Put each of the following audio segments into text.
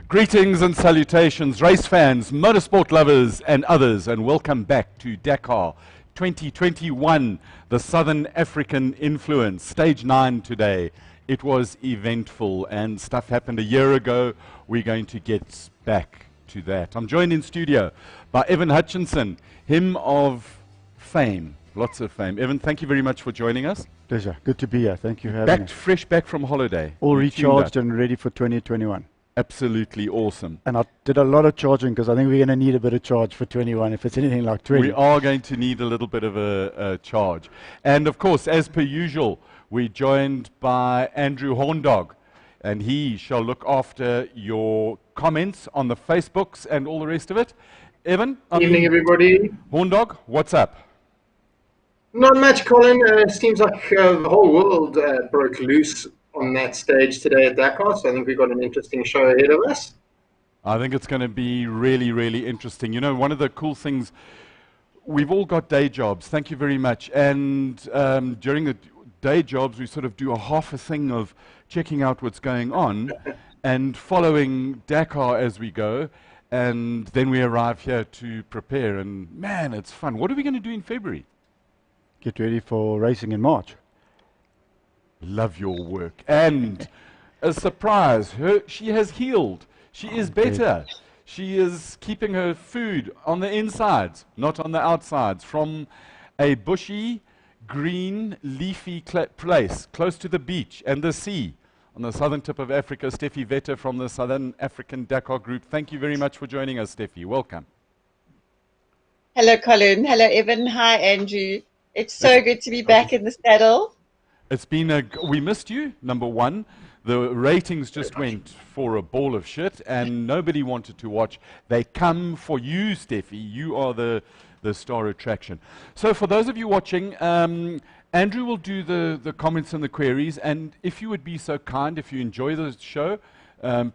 Greetings and salutations, race fans, motorsport lovers, and others, and welcome back to Dakar 2021, the Southern African Influence, Stage 9 today. It was eventful, and stuff happened a year ago. We're going to get back to that. I'm joined in studio by Evan Hutchinson, him of fame, lots of fame. Evan, thank you very much for joining us. Pleasure. Good to be here. Thank you for having me. Fresh back from holiday. All recharged and ready for 2021. Absolutely awesome. And I did a lot of charging because I think we're going to need a bit of charge for 21 if it's anything like 20. We are going to need a little bit of a charge. And of course, as per usual, we're joined by Andrew Horndog, and he shall look after your comments on the Facebooks and all the rest of it. Evan? Evening, everybody. Horndog, what's up? Not much, Colin. Seems like the whole world broke loose on that stage today at Dakar, so I think we've got an interesting show ahead of us. I think it's going to be really, really interesting. You know, one of the cool things, we've all got day jobs, thank you very much, and during the day jobs we sort of do a half a thing of checking out what's going on and following Dakar as we go, and then we arrive here to prepare, and man, it's fun. What are we going to do in February? Get ready for racing in March. Love your work. And a surprise, she has healed. She is better. She is keeping her food on the insides, not on the outsides, from a bushy, green, leafy place close to the beach and the sea on the southern tip of Africa. Steffi Vetter from the Southern African Dakar Group. Thank you very much for joining us, Steffi. Welcome. Hello, Colin. Hello, Evan. Hi, Andrew. It's so good to be back in the saddle. It's been we missed you, number one. The ratings just went for a ball of shit, and nobody wanted to watch. They come for you, Steffi. You are the star attraction. So for those of you watching, Andrew will do the comments and the queries, and if you would be so kind, if you enjoy the show,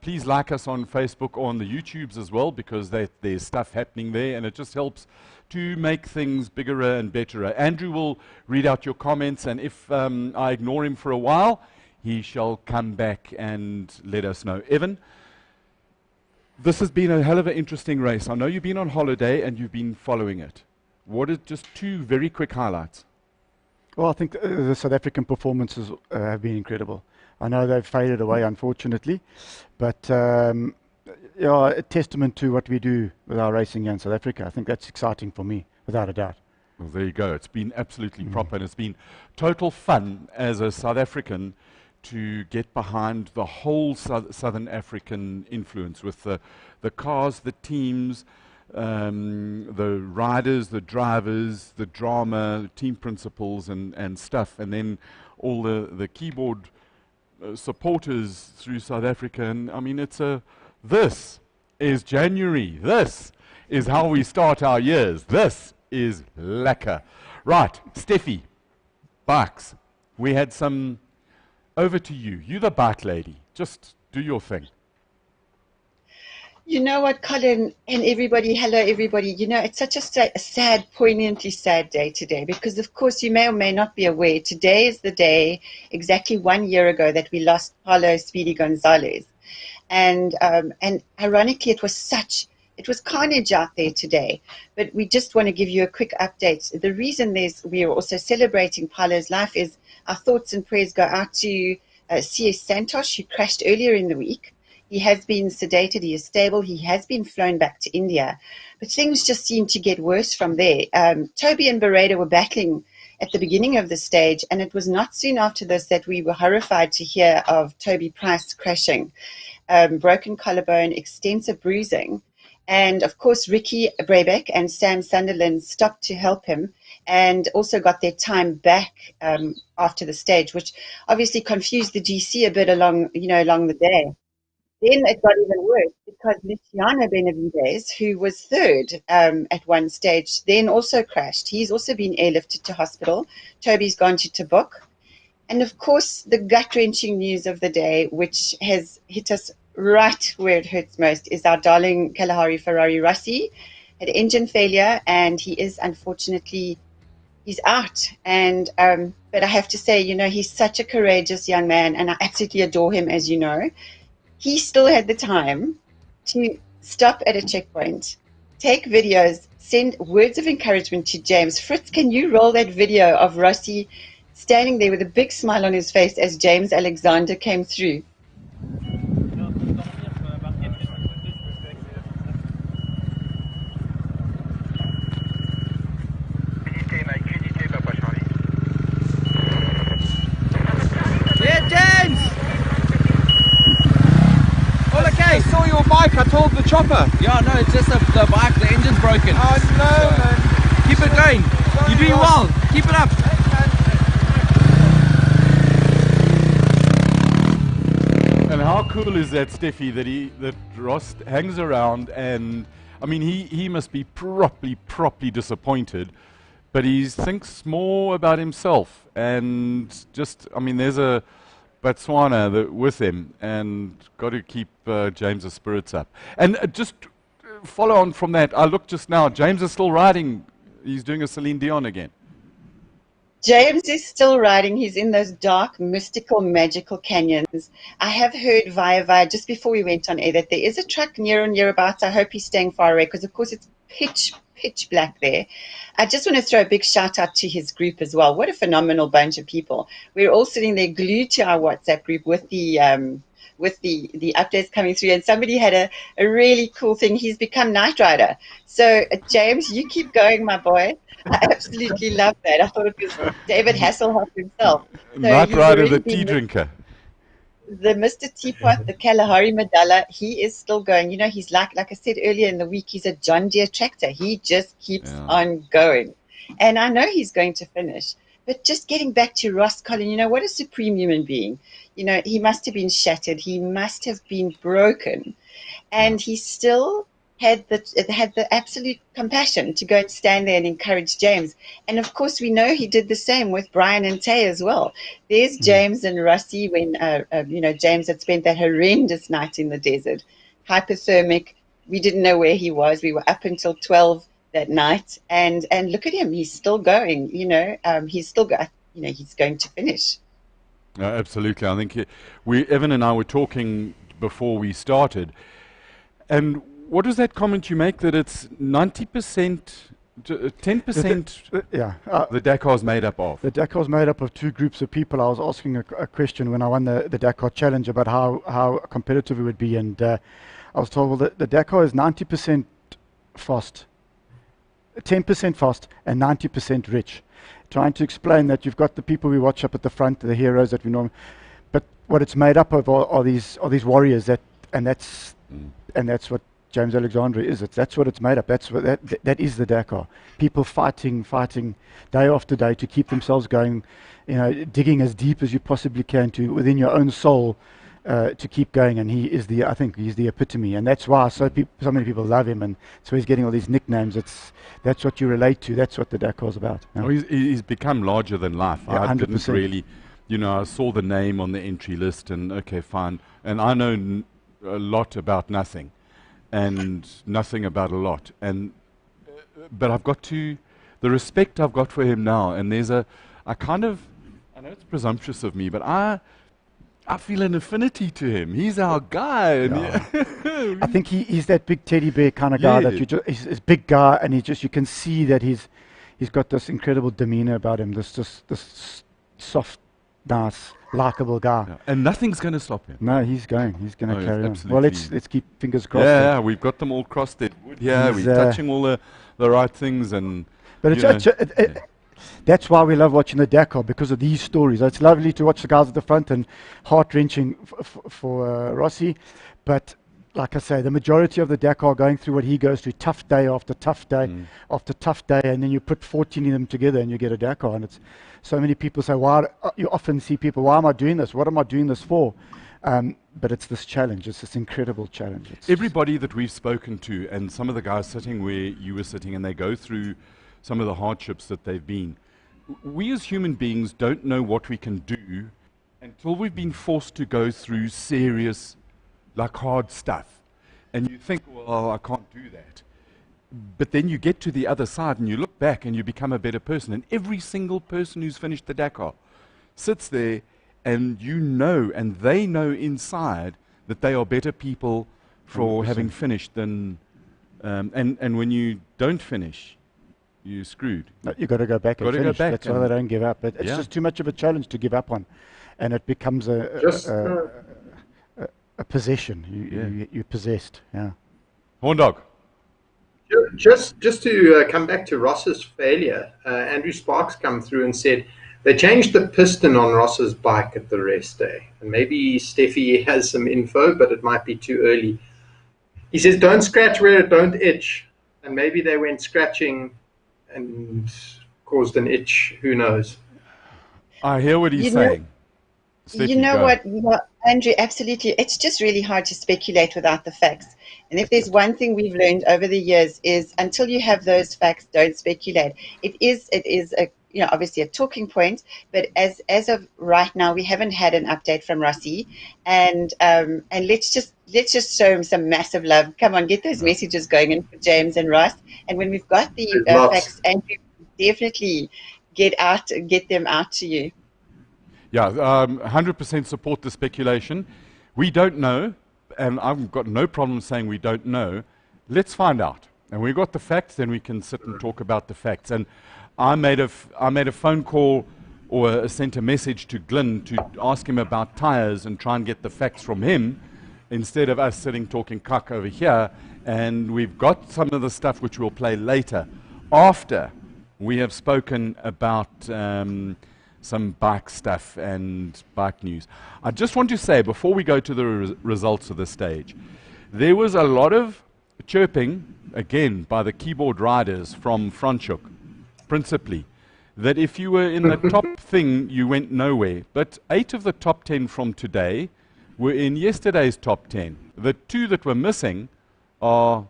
please like us on Facebook or on the YouTubes as well, because there's stuff happening there, and it just helps to make things bigger and better. Andrew will read out your comments, and if I ignore him for a while, he shall come back and let us know. Evan, this has been a hell of an interesting race. I know you've been on holiday and you've been following it. What are just two very quick highlights? Well, I think the South African performances have been incredible. I know they've faded away, unfortunately, but yeah, a testament to what we do with our racing here in South Africa. I think that's exciting for me, without a doubt. Well, there you go. It's been absolutely proper, and it's been total fun as a South African to get behind the whole Southern African influence with the cars, the teams, the riders, the drivers, the drama, team principals and stuff, and then all the keyboard supporters through South Africa. And I mean, this is January. This is how we start our years. This is lekker. Right, Steffi, bikes. We had some. Over to you. You're the bike lady. Just do your thing. You know what, Colin, and everybody, hello, everybody. You know, it's such a sad, poignantly sad day today because, of course, you may or may not be aware, today is the day, exactly 1 year ago, that we lost Paulo Speedy Gonzalez. And ironically, it was carnage out there today. But we just want to give you a quick update. The reason we are also celebrating Paulo's life is our thoughts and prayers go out to C.S. Santosh, who crashed earlier in the week. He has been sedated. He is stable. He has been flown back to India. But things just seem to get worse from there. Toby and Beretta were battling at the beginning of the stage, and it was not soon after this that we were horrified to hear of Toby Price crashing. Broken collarbone, extensive bruising. And, of course, Ricky Brabeck and Sam Sunderland stopped to help him and also got their time back after the stage, which obviously confused the GC a bit along the day. Then it got even worse because Luciano Benavides, who was third at one stage, then also crashed. He's also been airlifted to hospital. Toby's gone to Tabuk. And, of course, the gut-wrenching news of the day, which has hit us right where it hurts most, is our darling Kalahari Ferrari Rossi had engine failure, and he is unfortunately he's out. And but I have to say, you know, he's such a courageous young man, and I absolutely adore him, as you know. He still had the time to stop at a checkpoint, take videos, send words of encouragement to James. Fritz, can you roll that video of Rossi standing there with a big smile on his face as James Alexander came through? Yeah, James! All okay? I saw your bike, I told the chopper. Yeah, no, it's just the bike, the engine's broken. Oh no, man. Keep it going. You're doing well. Keep it up. And how cool is that, Steffi, that Ross hangs around, and I mean he must be properly disappointed, but he thinks more about himself, and just, I mean, there's a Botswana with him, and got to keep James's spirits up. And just follow on from that, I looked just now, James is still riding, he's doing a Celine Dion again. James is still riding. He's in those dark, mystical, magical canyons. I have heard via just before we went on air that there is a truck near and nearabouts. I hope he's staying far away because, of course, it's pitch black there. I just want to throw a big shout out to his group as well. What a phenomenal bunch of people. We're all sitting there glued to our WhatsApp group with the updates coming through, and somebody had a really cool thing. He's become Night Rider. So James, you keep going, my boy. I absolutely love that. I thought it was David Hasselhoff himself. So Night Rider, the tea drinker. The Mr. Teapot, the Kalahari Madala, he is still going. You know, he's like I said earlier in the week, he's a John Deere tractor. He just keeps on going. And I know he's going to finish. But just getting back to Ross Collin, you know, what a supreme human being. You know, he must have been shattered. He must have been broken. And he still had the absolute compassion to go and stand there and encourage James. And of course, we know he did the same with Brian and Tay as well. There's James and Rossi when, you know, James had spent that horrendous night in the desert, hypothermic. We didn't know where he was. We were up until 12 that night. And look at him. He's still going, you know, he's still got, you know, he's going to finish. Absolutely. I think Evan and I were talking before we started. And what was that comment you make that it's 90%, 10% the Dakar's made up of? The Dakar's made up of two groups of people. I was asking a question when I won the Dakar Challenge about how competitive it would be, and I was told that the Dakar is 90% fast, 10% fast, and 90% rich. Trying to explain that you've got the people we watch up at the front, the heroes that we know, but what it's made up of are these warriors and that's what James Alexander is. That's what it's made up. That's what that is the Dakar. People fighting day after day to keep themselves going, you know, digging as deep as you possibly can to within your own soul to keep going. And I think he's the epitome, and that's why so many people love him, and so he's getting all these nicknames. That's what you relate to. That's what the Dakar's about. Well, he's become larger than life. Yeah, I didn't really, you know, I saw the name on the entry list, and okay, fine. And I know a lot about nothing, and nothing about a lot. And but I've got the respect I've got for him now. And I know it's presumptuous of me, but I feel an affinity to him. He's our guy. And I think he's that big teddy bear kind of guy that he's a big guy, and you can see that he's got this incredible demeanor about him. This soft, nice, likable guy. Yeah. And nothing's going to stop him. No, he's going to carry on. Well, let's keep fingers crossed. Yeah, we've got them all crossed. Yeah, we're touching all the right things, and that's why we love watching the Dakar, because of these stories. It's lovely to watch the guys at the front, and heart-wrenching for Rossi, but like I say, the majority of the Dakar going through what he goes through, tough day after tough day after tough day, and then you put 14 of them together and you get a Dakar. And it's so many people say, why? You often see people, why am I doing this? What am I doing this for? But it's this challenge. It's this incredible challenge. Everybody that we've spoken to, and some of the guys sitting where you were sitting, and they go through some of the hardships that they've been. We as human beings don't know what we can do until we've been forced to go through serious, like hard stuff. And you think, well, I can't do that. But then you get to the other side and you look back and you become a better person. And every single person who's finished the Dakar sits there, and you know, and they know inside that they are better people for 100%. having finished than, and when you don't finish, you're screwed. No, you've got to go back and Gotta go finish. back That's why and- they don't give up. But it's Yeah. just too much of a challenge to give up on, and it becomes Just a possession. You're possessed. Yeah. Horndog. just to come back to Ross's failure, Andrew Sparks come through and said they changed the piston on Ross's bike at the Raceday. And maybe Steffi has some info, but it might be too early. He says, don't scratch where it don't itch. And maybe they went scratching and caused an itch. Who knows? I hear what he's You know- saying. Steffi, You know go. what, Andrew, absolutely. It's just really hard to speculate without the facts. And if there's one thing we've learned over the years is until you have those facts, don't speculate. It is a obviously a talking point, but as of right now, we haven't had an update from Rossi, and let's just show him some massive love. Come on, get those messages going in for James and Ross. And when we've got the There's lots. facts, Andrew, definitely get them out to you. Yeah, 100% support the speculation. We don't know, and I've got no problem saying we don't know. Let's find out. And we've got the facts, then we can sit and talk about the facts. And I made a phone call or sent a message to Glyn to ask him about tyres and try and get the facts from him instead of us sitting talking cuck over here. And we've got some of the stuff which we'll play later after we have spoken about some bike stuff and bike news. I just want to say, before we go to the results of the stage, there was a lot of chirping, again, by the keyboard riders from Franschhoek, principally, that if you were in the top thing, you went nowhere. But 8 of the top 10 from today were in yesterday's top 10. The 2 that were missing are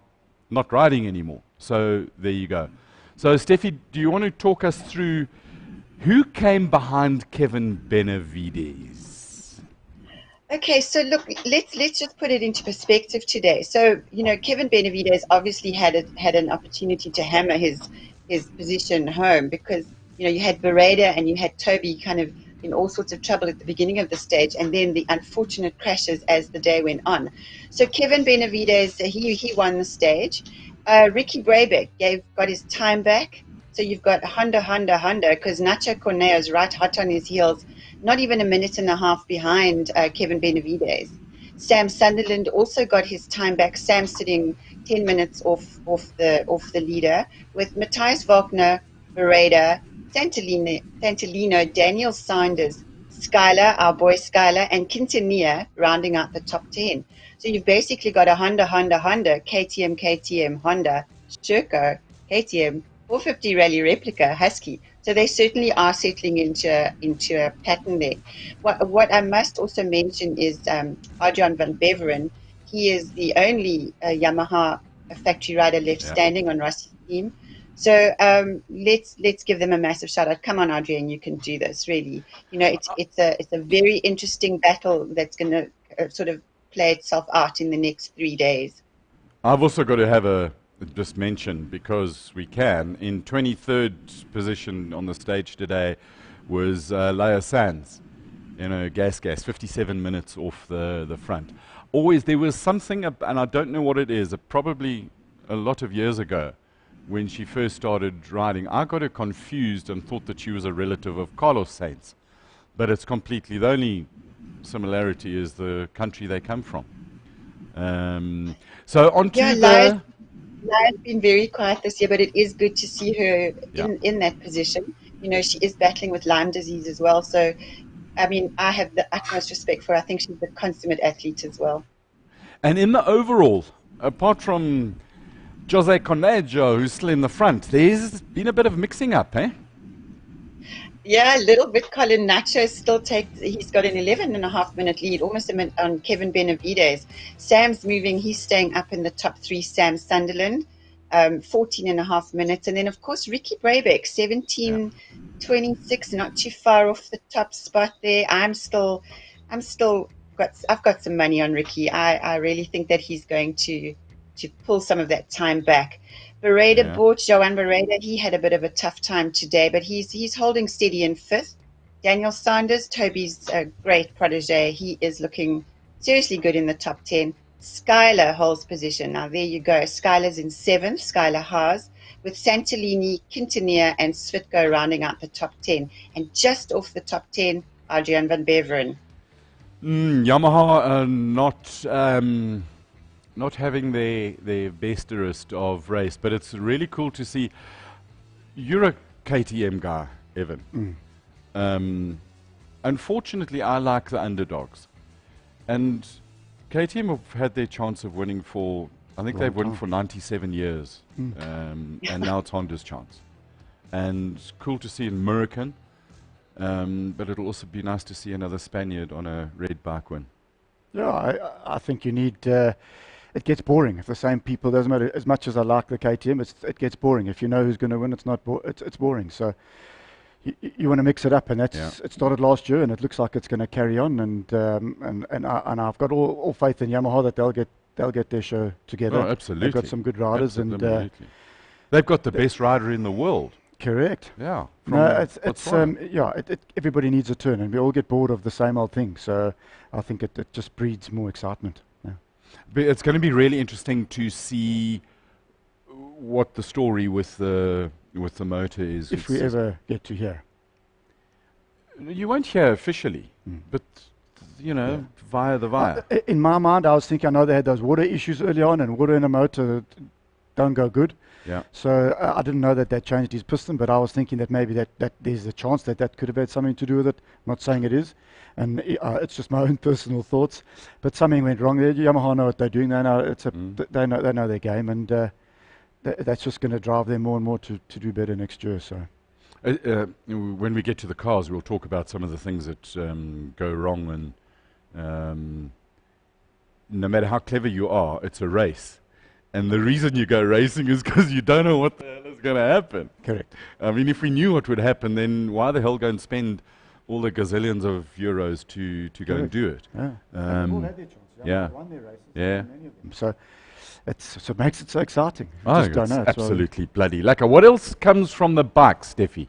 not riding anymore. So there you go. So Steffi, do you want to talk us through who came behind Kevin Benavides? Okay, so look, let's just put it into perspective today. So, Kevin Benavides obviously had an opportunity to hammer his position home because, you had Bereda and you had Toby kind of in all sorts of trouble at the beginning of the stage, and then the unfortunate crashes as the day went on. So Kevin Benavides, he won the stage. Ricky Brabeck got his time back. So you've got Honda, because Nacho Corneo's right hot on his heels, not even a minute and a half behind Kevin Benavides. Sam Sunderland also got his time back. Sam sitting 10 minutes off the leader, with Matthias Wagner, Bereda, Santolino, Daniel Sanders, Skylar, our boy Skylar, and Quintanilla rounding out the top 10. So you've basically got a Honda, KTM, Honda, Sherco, KTM, 450 Rally Replica, Husky. So they certainly are settling into a pattern there. What I must also mention is Adrian van Beveren. He is the only Yamaha factory rider left standing on Rossi's team. So let's give them a massive shout out. Come on, Adrian, you can do this. Really, it's a very interesting battle that's going to sort of play itself out in the next 3 days. I've also got to have just mention, because we can, in 23rd position on the stage today was Laya Sands, gas, 57 minutes off the front. Always there was something, and I don't know what it is, probably a lot of years ago when she first started riding, I got her confused and thought that she was a relative of Carlos Sainz, but it's completely, the only similarity is the country they come from. So on to Laya's been very quiet this year, but it is good to see her in that position. She is battling with Lyme disease as well. So, I mean, I have the utmost respect for her. I think she's a consummate athlete as well. And in the overall, apart from Jose Conejo, who's still in the front, there's been a bit of mixing up, eh? Yeah, a little bit. Colin Nacho he's got an 11.5-minute lead, almost a minute on Kevin Benavides. Sam's moving, he's staying up in the top 3, Sam Sunderland, 14.5 minutes. And then, of course, Ricky Brabeck, 17.26, not too far off the top spot there. I've got some money on Ricky. I really think that he's going to pull some of that time back. Joan Bereda, he had a bit of a tough time today, but he's holding steady in 5th. Daniel Sanders, Toby's a great protege. He is looking seriously good in the top 10. Skylar holds position. Now there you go. Skylar's in 7th, Skylar Haas, with Santolini, Quintanilla and Svitko rounding out the top 10. And just off the top 10, Adrian van Beveren. Yamaha are not having their besterest of race, but it's really cool to see. You're a KTM guy, Evan. Unfortunately, I like the underdogs. And KTM have had their chance of winning for, I think they've won for 97 years. And now it's Honda's chance. And it's cool to see in Murakan. But it'll also be nice to see another Spaniard on a red bike win. Yeah, I think you need. It gets boring if the same people. Doesn't matter as much as I like the KTM. It gets boring if you know who's going to win. It's not. It's boring. So you want to mix it up, and that's it started last year, and it looks like it's going to carry on. And I've got all faith in Yamaha that they'll get their show together. Oh, absolutely. They've got some good riders, and they've got the best rider in the world. Correct. Yeah. No, everybody needs a turn, and we all get bored of the same old thing. So I think it just breeds more excitement. Yeah. But it's going to be really interesting to see what the story with the motor is. If we ever get to hear. You won't hear officially, but via the wire. In my mind, I was thinking, I know they had those water issues early on, and water in a motor don't go good. Yeah. So I didn't know that changed his piston, but I was thinking that maybe that there's a chance that could have had something to do with it. I'm not saying it is, and it's just my own personal thoughts. But something went wrong there. Yamaha know what they're doing. They know they know their game, and that's just going to drive them more and more to do better next year. So when we get to the cars, we'll talk about some of the things that go wrong, and no matter how clever you are, it's a race. And the reason you go racing is because you don't know what the hell is going to happen. Correct. I mean, if we knew what would happen, then why the hell go and spend all the gazillions of euros to go and do it? Yeah. They've all had their chance. Yeah. Won their races, Yeah. many of them. So it makes it so exciting. Oh, Just don't know. it's absolutely bloody lekker. What else comes from the bike, Steffi?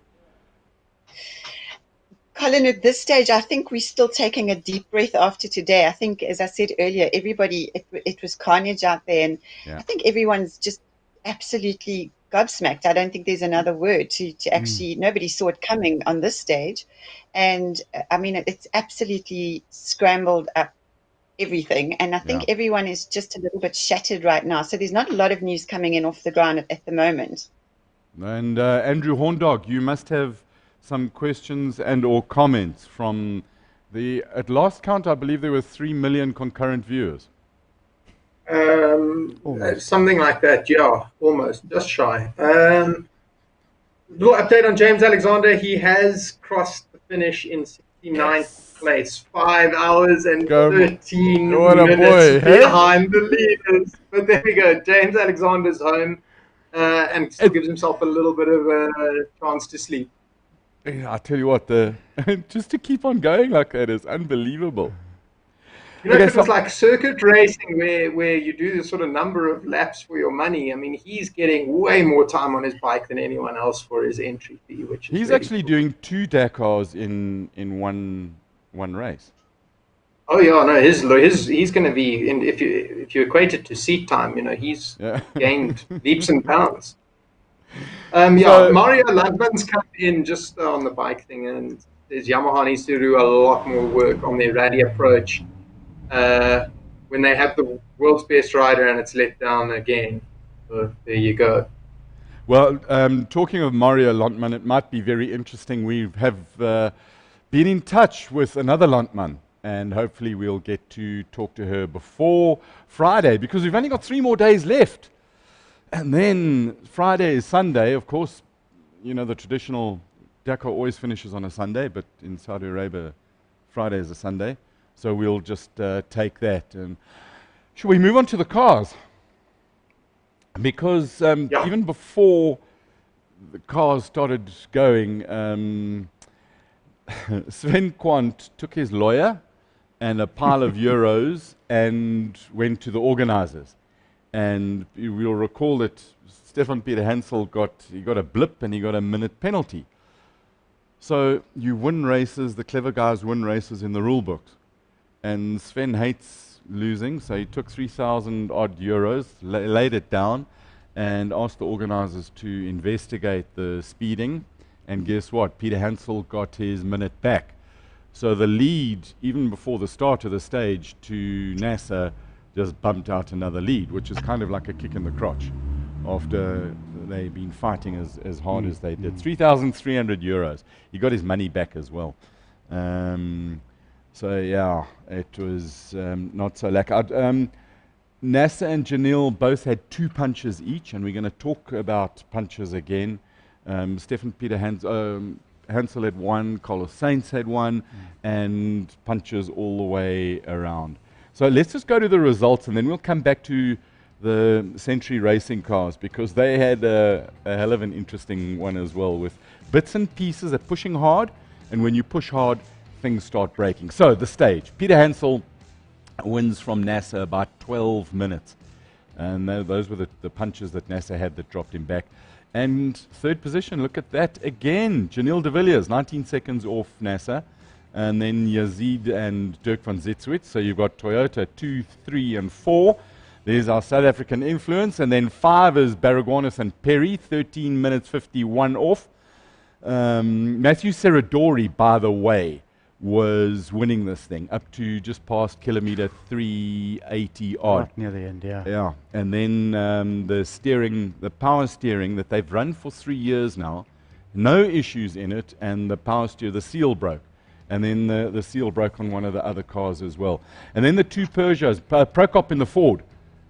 Colin, at this stage, I think we're still taking a deep breath after today. I think, as I said earlier, everybody, it was carnage out there. And I think everyone's just absolutely gobsmacked. I don't think there's another word to actually, nobody saw it coming on this stage. And I mean, it's absolutely scrambled up everything. And I think everyone is just a little bit shattered right now. So there's not a lot of news coming in off the ground at the moment. And Andrew Horndog, you must have some questions and or comments from at last count, I believe there were 3 million concurrent viewers. Something like that, yeah, almost, just shy. Little update on James Alexander. He has crossed the finish in 69th place, 5 hours and 13 minutes behind the leaders. But there we go, James Alexander's home and still gives himself a little bit of a chance to sleep. I tell you what, just to keep on going like that is unbelievable. You know, if it was like circuit racing where you do this sort of number of laps for your money, I mean, he's getting way more time on his bike than anyone else for his entry fee, which is he's really actually doing 2 Dakars in one race. Oh yeah, no, he's going to be if you equate it to seat time, he's gained leaps and bounds. Mario Landman's come in just on the bike thing, and says Yamaha needs to do a lot more work on their rally approach when they have the world's best rider and it's let down again. So there you go. Well, talking of Mario Landman, it might be very interesting. We have been in touch with another Landman, and hopefully we'll get to talk to her before Friday, because we've only got 3 more days left. And then Friday is Sunday, of course. The traditional Dakar always finishes on a Sunday, but in Saudi Arabia, Friday is a Sunday. So we'll just take that. And should we move on to the cars? Because even before the cars started going, Sven Quant took his lawyer and a pile of euros and went to the organizers. And you'll recall that Stefan Peter Hansel got a blip and he got a minute penalty. So you win races, the clever guys win races in the rule books. And Sven hates losing, so he took 3,000 odd euros, laid it down, and asked the organisers to investigate the speeding. And guess what? Peter Hansel got his minute back. So the lead, even before the start of the stage, to NASA just bumped out another lead, which is kind of like a kick in the crotch after they've been fighting as hard as they did. 3,300 euros. He got his money back as well. So yeah, it was not so lacquer. NASA and Janelle both had 2 punches each, and we're going to talk about punches again. Stefan Peter Hansel had 1, Carlos Sainz had 1, and punches all the way around. So let's just go to the results, and then we'll come back to the Century Racing cars, because they had a hell of an interesting one as well, with bits and pieces at pushing hard, and when you push hard, things start breaking. So the stage, Peter Hansel wins from NASA by 12 minutes, and those were the punches that NASA had that dropped him back. And third position, look at that again, Janelle de Villiers, 19 seconds off NASA, and then Yazid and Dirk van Zitswitz. So you've got Toyota 2, 3, and 4. There's our South African influence, and then 5 is Baragwanis and Perry, 13 minutes 51 off. Matthew Serradori, by the way, was winning this thing up to just past kilometer 380 odd. Right near the end, yeah. Yeah, and then the power steering that they've run for 3 years now, no issues in it, and the power steer, the seal broke. And then the seal broke on one of the other cars as well. And then the 2 Peugeots, Prokop in the Ford.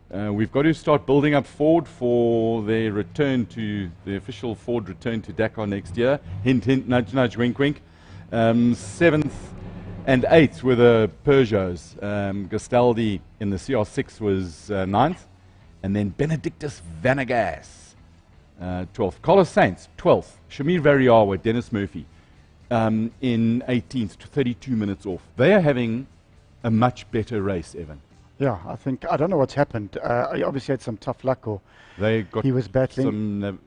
We've got to start building up Ford for their return to, the official Ford return to Dakar next year. Hint, hint, nudge, nudge, wink, wink. 7th and 8th were the Peugeots. Gastaldi in the CR6 was 9th. And then Benedictus Vanegas, 12th. Carlos Sainz, 12th. Shamir Variawa, Dennis Murphy, in 18th, 32 minutes off. They are having a much better race, Evan. Yeah, I don't know what's happened. He obviously had some tough luck, or They got he was battling. they had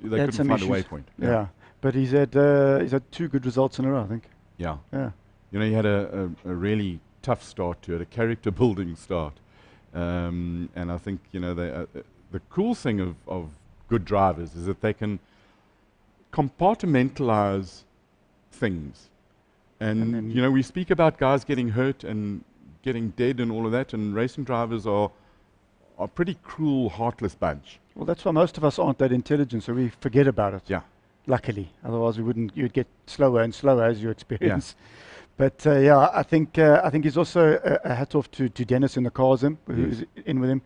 couldn't some find a issues. waypoint. Yeah, but he's had 2 good results in a row, I think. Yeah. Yeah. You know, he had a really tough start to it, a character building start. And I think, you know, the cool thing of good drivers is that they can compartmentalize things. And then you know, we speak about guys getting hurt and getting dead and all of that, and racing drivers are a pretty cruel, heartless bunch. Well, that's why most of us aren't that intelligent, so we forget about it. Yeah. Luckily, otherwise you'd get slower and slower as you experience. But yeah, I think he's also a hat off to Dennis in the cars, who's in with him,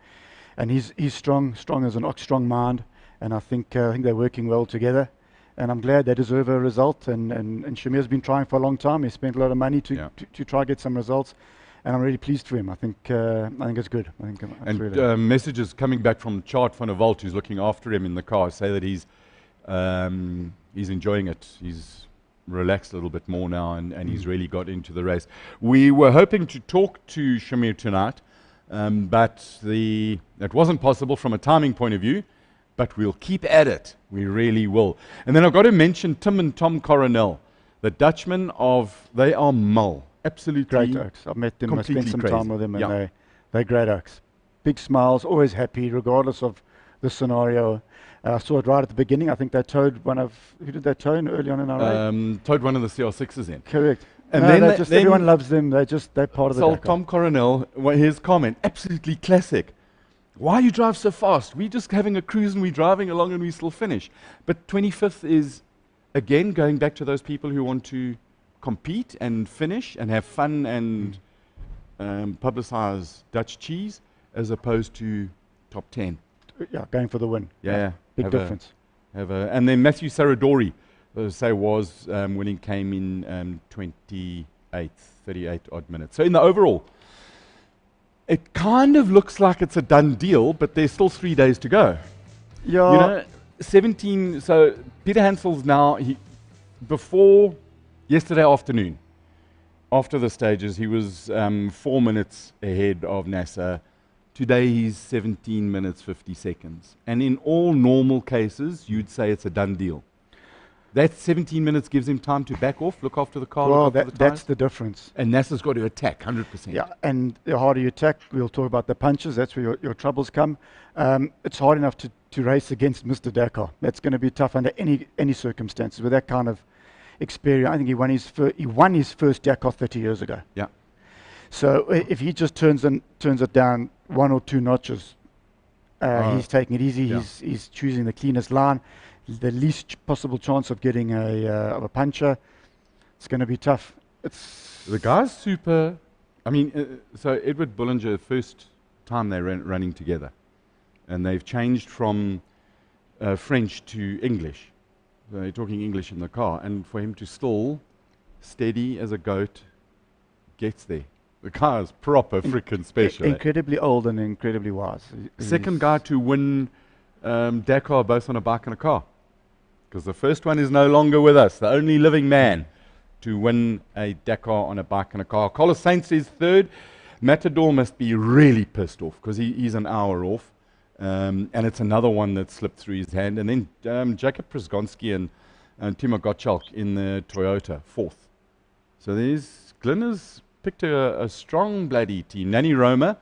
and he's strong as an ox, strong mind, and I think they're working well together, and I'm glad they deserve a result. And Shamir's been trying for a long time. He spent a lot of money to try get some results, and I'm really pleased for him. I think it's good. I think and really messages coming back from Chart van der Walt, who's looking after him in the car, say that he's enjoying it. He's relaxed a little bit more now, and he's really got into the race. We were hoping to talk to Shamir tonight, but it wasn't possible from a timing point of view, but we'll keep at it. We really will. And then I've got to mention Tim and Tom Coronel, the Dutchmen they are Mull. Absolutely great oaks. I've met them. I spent completely some crazy. time with them, and they're great oaks. Big smiles, always happy, regardless of the scenario. I saw it right at the beginning. I think they towed who did they tow early on in our race? Towed one of the CR6s in. Correct. And No, then everyone loves them. They're part of the So Dakar. Tom Coronel, his comment, absolutely classic. Why you drive so fast? We're just having a cruise and we're driving along and we still finish. But 25th is, again, going back to those people who want to compete and finish and have fun and publicize Dutch cheese, as opposed to top 10. Yeah, going for the win. Yeah. Big difference. And then Matthew Serradori, was when he came in 38 odd minutes. So in the overall, it kind of looks like it's a done deal, but there's still 3 days to go. Yeah. You know, 17. So Peter Hansel's now, before yesterday afternoon, after the stages, he was 4 minutes ahead of NASA. Today he's 17 minutes 50 seconds. And in all normal cases, you'd say it's a done deal. That 17 minutes gives him time to back off, look after the car, Well, look after the that's tyres. the difference. And NASA's got to attack 100%. Yeah, and the harder you attack, we'll talk about the punches, that's where your troubles come. It's hard enough to race against Mr. Dakar. That's going to be tough under any circumstances with that kind of experience. I think he won his first Dakar 30 years ago. Yeah. So if he just turns it down 1 or 2 notches, he's taking it easy. Yeah. He's choosing the cleanest line, the least possible chance of getting of a puncher. It's going to be tough. The guy's super. I mean, so Edward Bullinger, first time they ran running together, and they've changed from French to English. So they're talking English in the car, and for him to still steady as a goat, gets there. The car is proper freaking special. Incredibly old and incredibly wise. Second guy to win Dakar both on a bike and a car, because the first one is no longer with us. The only living man to win a Dakar on a bike and a car. Carlos Sainz is third. Matador must be really pissed off because he's an hour off. And it's another one that slipped through his hand. And then Jacob Przgonski and Timo Gottschalk in the Toyota, fourth. So Glyn has picked a strong bloody team. Nanny Roma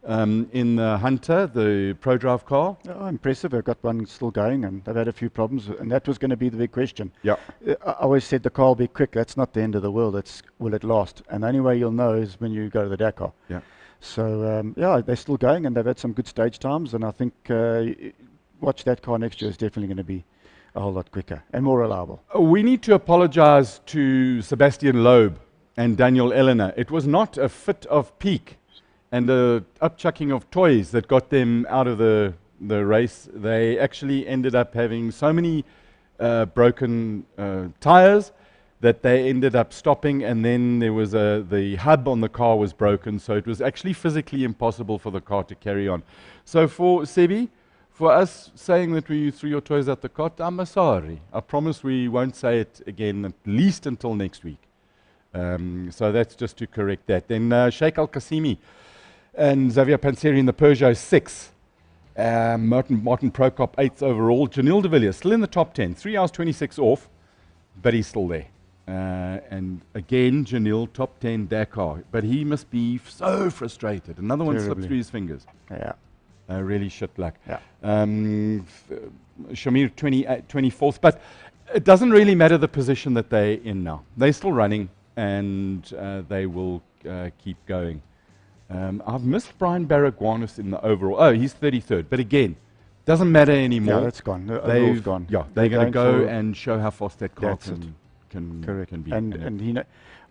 in the Hunter, the Pro Drive car. Oh, impressive. They've got one still going, and they've had a few problems, and that was going to be the big question. Yeah. I always said the car will be quick. That's not the end of the world. It's will it last? And the only way you'll know is when you go to the Dakar. Yeah. So, they're still going, and they've had some good stage times, and I think watch that car next year is definitely going to be a whole lot quicker and more reliable. We need to apologize to Sebastian Loeb and Daniel Eleanor. It was not a fit of peak and the upchucking of toys that got them out of the race. They actually ended up having so many broken tires that they ended up stopping, and then there was the hub on the car was broken, so it was actually physically impossible for the car to carry on. So for Sebi, for us saying that we threw your toys at the cot, I'm sorry. I promise we won't say it again, at least until next week. So that's just to correct that. Then Sheikh Al-Qasimi and Xavier Panseri in the Peugeot 6. Martin Prokop 8th overall. Janil de Villiers still in the top 10. 3 hours 26 off, but he's still there. And again, Janil, top 10 Dakar. But he must be so frustrated. Another one slipped through his fingers. Yeah. Really shit luck. Yeah. Shamir 24th. But it doesn't really matter the position that they're in now. They're still running, and they will keep going. I've missed Brian Baragwanis in the overall. Oh, he's 33rd. But again, doesn't matter anymore. Yeah, that's gone. The overall's gone. Yeah, they're going to go and show how fast that car can be. And he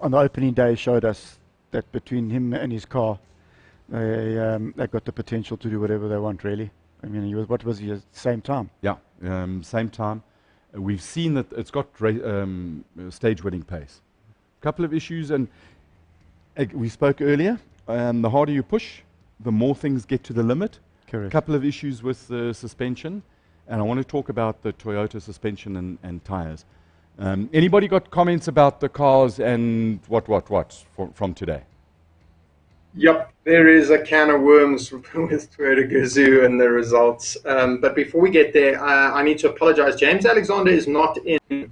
on the opening day showed us that between him and his car, they've got the potential to do whatever they want, really. I mean, what was he at the same time? Yeah, same time. We've seen that it's got stage winning pace. A couple of issues, and we spoke earlier. The harder you push, the more things get to the limit. Correct. A couple of issues with the suspension, and I want to talk about the Toyota suspension and tires. Anybody got comments about the cars and what from today? Yep, there is a can of worms with Toyota Gazoo and the results. But before we get there, I need to apologize. James Alexander is not in.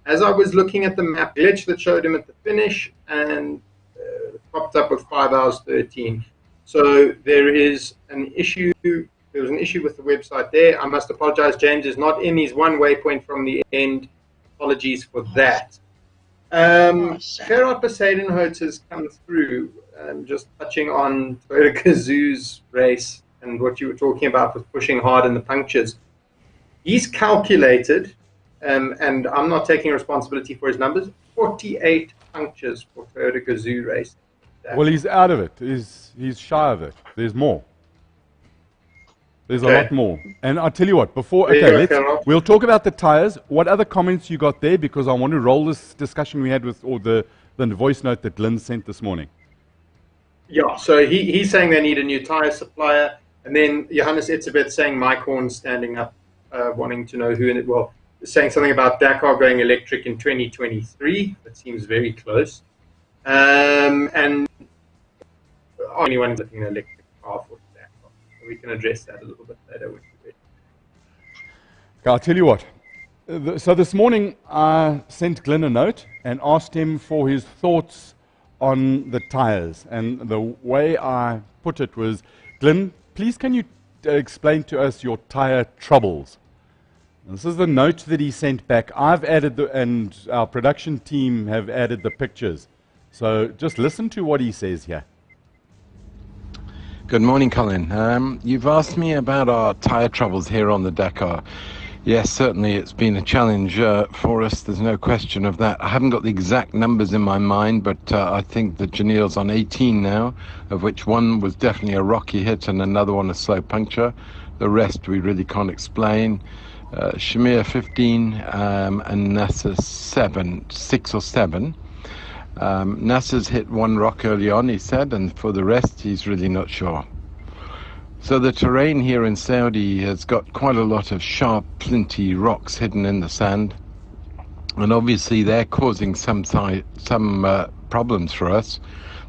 As I was looking at the map glitch that showed him at the finish, and popped up with 5 hours 13. So there is an issue. There was an issue with the website there. I must apologize. James is not in. He's one waypoint from the end. Apologies for that. Gerard Besadenhout has come through. Just touching on Toyota Gazoo's race and what you were talking about with pushing hard in the punctures. He's calculated, and I'm not taking responsibility for his numbers, 48 punctures for Toyota Gazoo race. Well, he's out of it. He's shy of it. There's more. There's a lot more. And I'll tell you what, we'll talk about the tires. What other comments you got there? Because I want to roll this discussion we had with, or the voice note that Glyn sent this morning. Yeah, so he's saying they need a new tire supplier. And then Johannes Etzebeth saying Mike Horn standing up, wanting to know who in it. Well, saying something about Dakar going electric in 2023. That seems very close. And anyone looking at an electric car for Dakar. We can address that a little bit later. I'll tell you what. So this morning I sent Glyn a note and asked him for his thoughts on the tyres. And the way I put it was, Glyn, please can you explain to us your tyre troubles? And this is the note that he sent back. I've added, and our production team have added the pictures. So just listen to what he says here. Good morning, Colin. You've asked me about our tyre troubles here on the Dakar. Yes, certainly it's been a challenge for us, there's no question of that. I haven't got the exact numbers in my mind, but I think that Janelle's on 18 now, of which one was definitely a rocky hit and another one a slow puncture. The rest we really can't explain. Shamir 15 and Nasser 6 or 7. Nasser's hit one rock early on, he said, and for the rest he's really not sure. So the terrain here in Saudi has got quite a lot of sharp, flinty rocks hidden in the sand, and obviously they're causing some problems for us.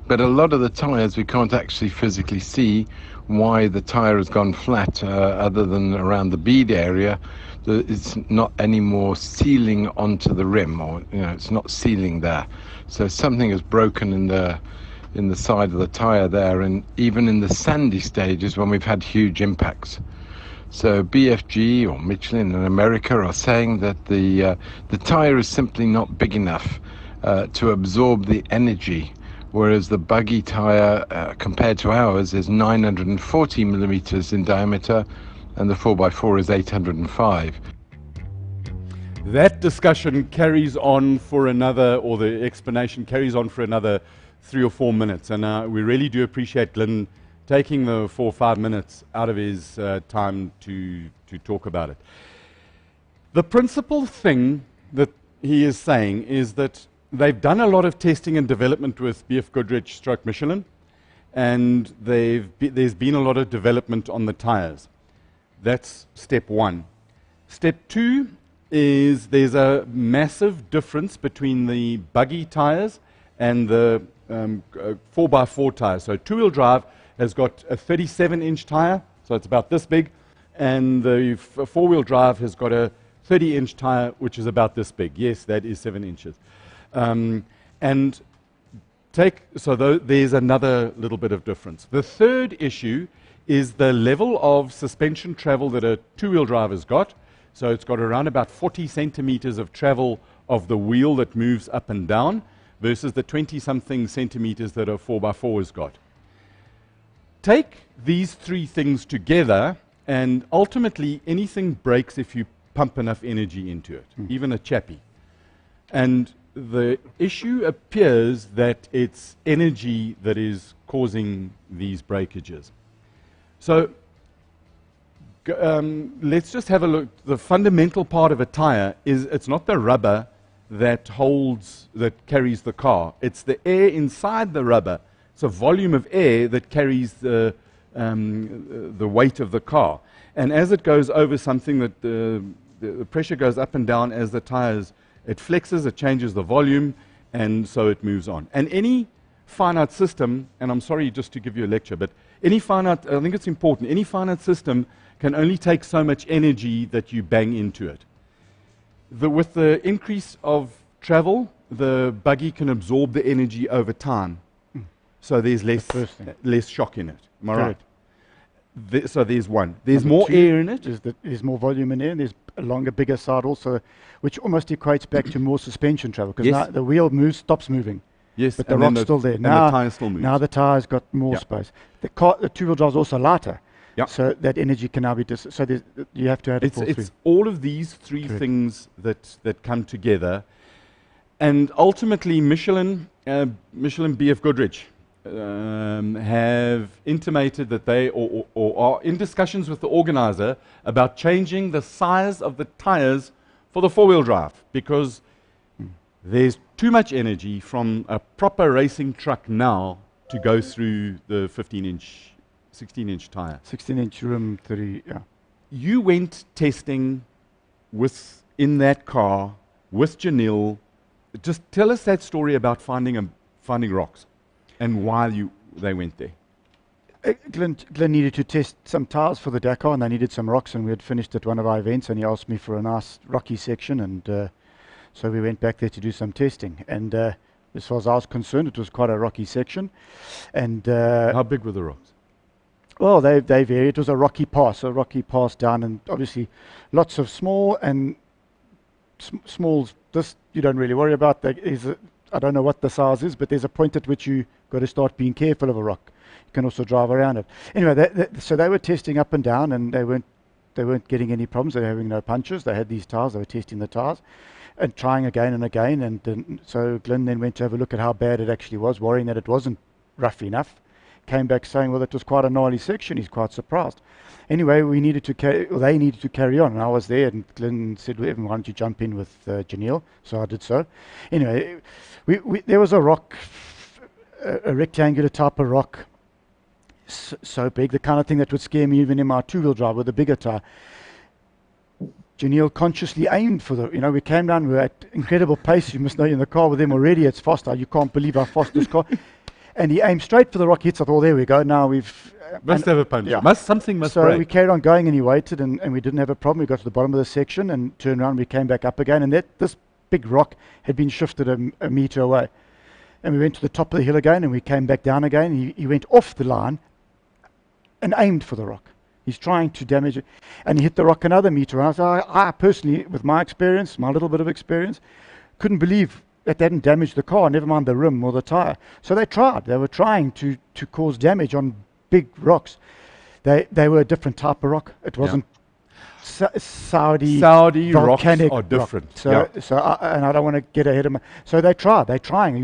But a lot of the tyres we can't actually physically see why the tyre has gone flat, other than around the bead area. It's not anymore sealing onto the rim, or it's not sealing there. So something is broken in the side of the tyre there, and even in the sandy stages when we've had huge impacts. So BFG or Michelin in America are saying that the tyre is simply not big enough to absorb the energy, whereas the buggy tyre compared to ours is 940 millimeters in diameter and the 4x4 is 805. That discussion carries on for another, or the explanation carries on for another 3 or 4 minutes, and we really do appreciate Glyn taking the 4 or 5 minutes out of his time to talk about it. The principal thing that he is saying is that they've done a lot of testing and development with BF Goodrich stroke Michelin, and there's been a lot of development on the tyres. That's step one. Step two is there's a massive difference between the buggy tyres and the 4x4 tyres. So two-wheel drive has got a 37-inch tyre, so it's about this big, and the four-wheel drive has got a 30-inch tyre, which is about this big. Yes, that is 7 inches. There's another little bit of difference. The third issue is the level of suspension travel that a two-wheel drive has got. So it's got around about 40 centimeters of travel of the wheel that moves up and down versus the 20-something centimeters that a 4x4 has got. Take these three things together, and ultimately anything breaks if you pump enough energy into it, even a chappie. And the issue appears that it's energy that is causing these breakages. So let's just have a look. The fundamental part of a tire is it's not the rubber that carries the car. It's the air inside the rubber. It's a volume of air that carries the weight of the car. And as it goes over something, that the pressure goes up and down as the tires, it flexes, it changes the volume, and so it moves on. And any finite system, and I'm sorry just to give you a lecture, but I think it's important, any finite system can only take so much energy that you bang into it. With the increase of travel, the buggy can absorb the energy over time. So there's less shock in it. Am I right? So there's one. There's more air in it. There's more volume in there, and there's a longer, bigger side also, which almost equates back to more suspension travel, because now the wheel stops moving. Yes, but the rock's still there. Now the tyre still moves. Now the tyre's got more space. The two-wheel drive's also lighter. Yep. So that energy can now be you have to add it. It's all of these three things that come together, and ultimately Michelin BF Goodrich have intimated that they or are in discussions with the organizer about changing the size of the tires for the four-wheel drive, because there's too much energy from a proper racing truck now to go through the 16-inch tire. 16-inch rim, 30, yeah. You went testing in that car with Janelle. Just tell us that story about finding rocks and why they went there. Glyn needed to test some tyres for the Dakar, and they needed some rocks, and we had finished at one of our events, and he asked me for a nice rocky section, and so we went back there to do some testing. And as far as I was concerned, it was quite a rocky section. And How big were the rocks? well, they vary. It was a rocky pass down, and obviously lots of small and smalls. This you don't really worry about. There is I don't know what the size is, but there's a point at which you got to start being careful of a rock. You can also drive around it. Anyway, so they were testing up and down, and they weren't getting any problems. They were having no punctures. They had these tyres. They were testing the tyres and trying again and again. And so Glyn then went to have a look at how bad it actually was, worrying that it wasn't rough enough. Came back saying, well, it was quite a gnarly section. He's quite surprised. Anyway, they needed to carry on, and I was there, and Glyn said, well, why don't you jump in with Janelle? So I did so. Anyway, there was a rock, a rectangular type of rock, so big, the kind of thing that would scare me even in my two-wheel drive with a bigger tire. Janelle consciously aimed for we came down, we were at incredible pace. You must know, in the car with him already, it's faster. You can't believe how fast this car. And he aimed straight for the rock, hits it. Oh, there we go. Now we've... Must have a punch. Yeah. Something must so break. we carried on going, and he waited, and we didn't have a problem. We got to the bottom of the section and turned around. We came back up again, and this big rock had been shifted a metre away. And we went to the top of the hill again, and we came back down again. He went off the line and aimed for the rock. He's trying to damage it, and he hit the rock another metre. And I personally, with my experience, my little bit of experience, couldn't believe that they hadn't damaged the car, never mind the rim or the tyre. So they tried. They were trying to cause damage on big rocks. They were a different type of rock. It wasn't Saudi volcanic rocks are different. Rock. So I don't want to get ahead of my... So they tried. They're trying.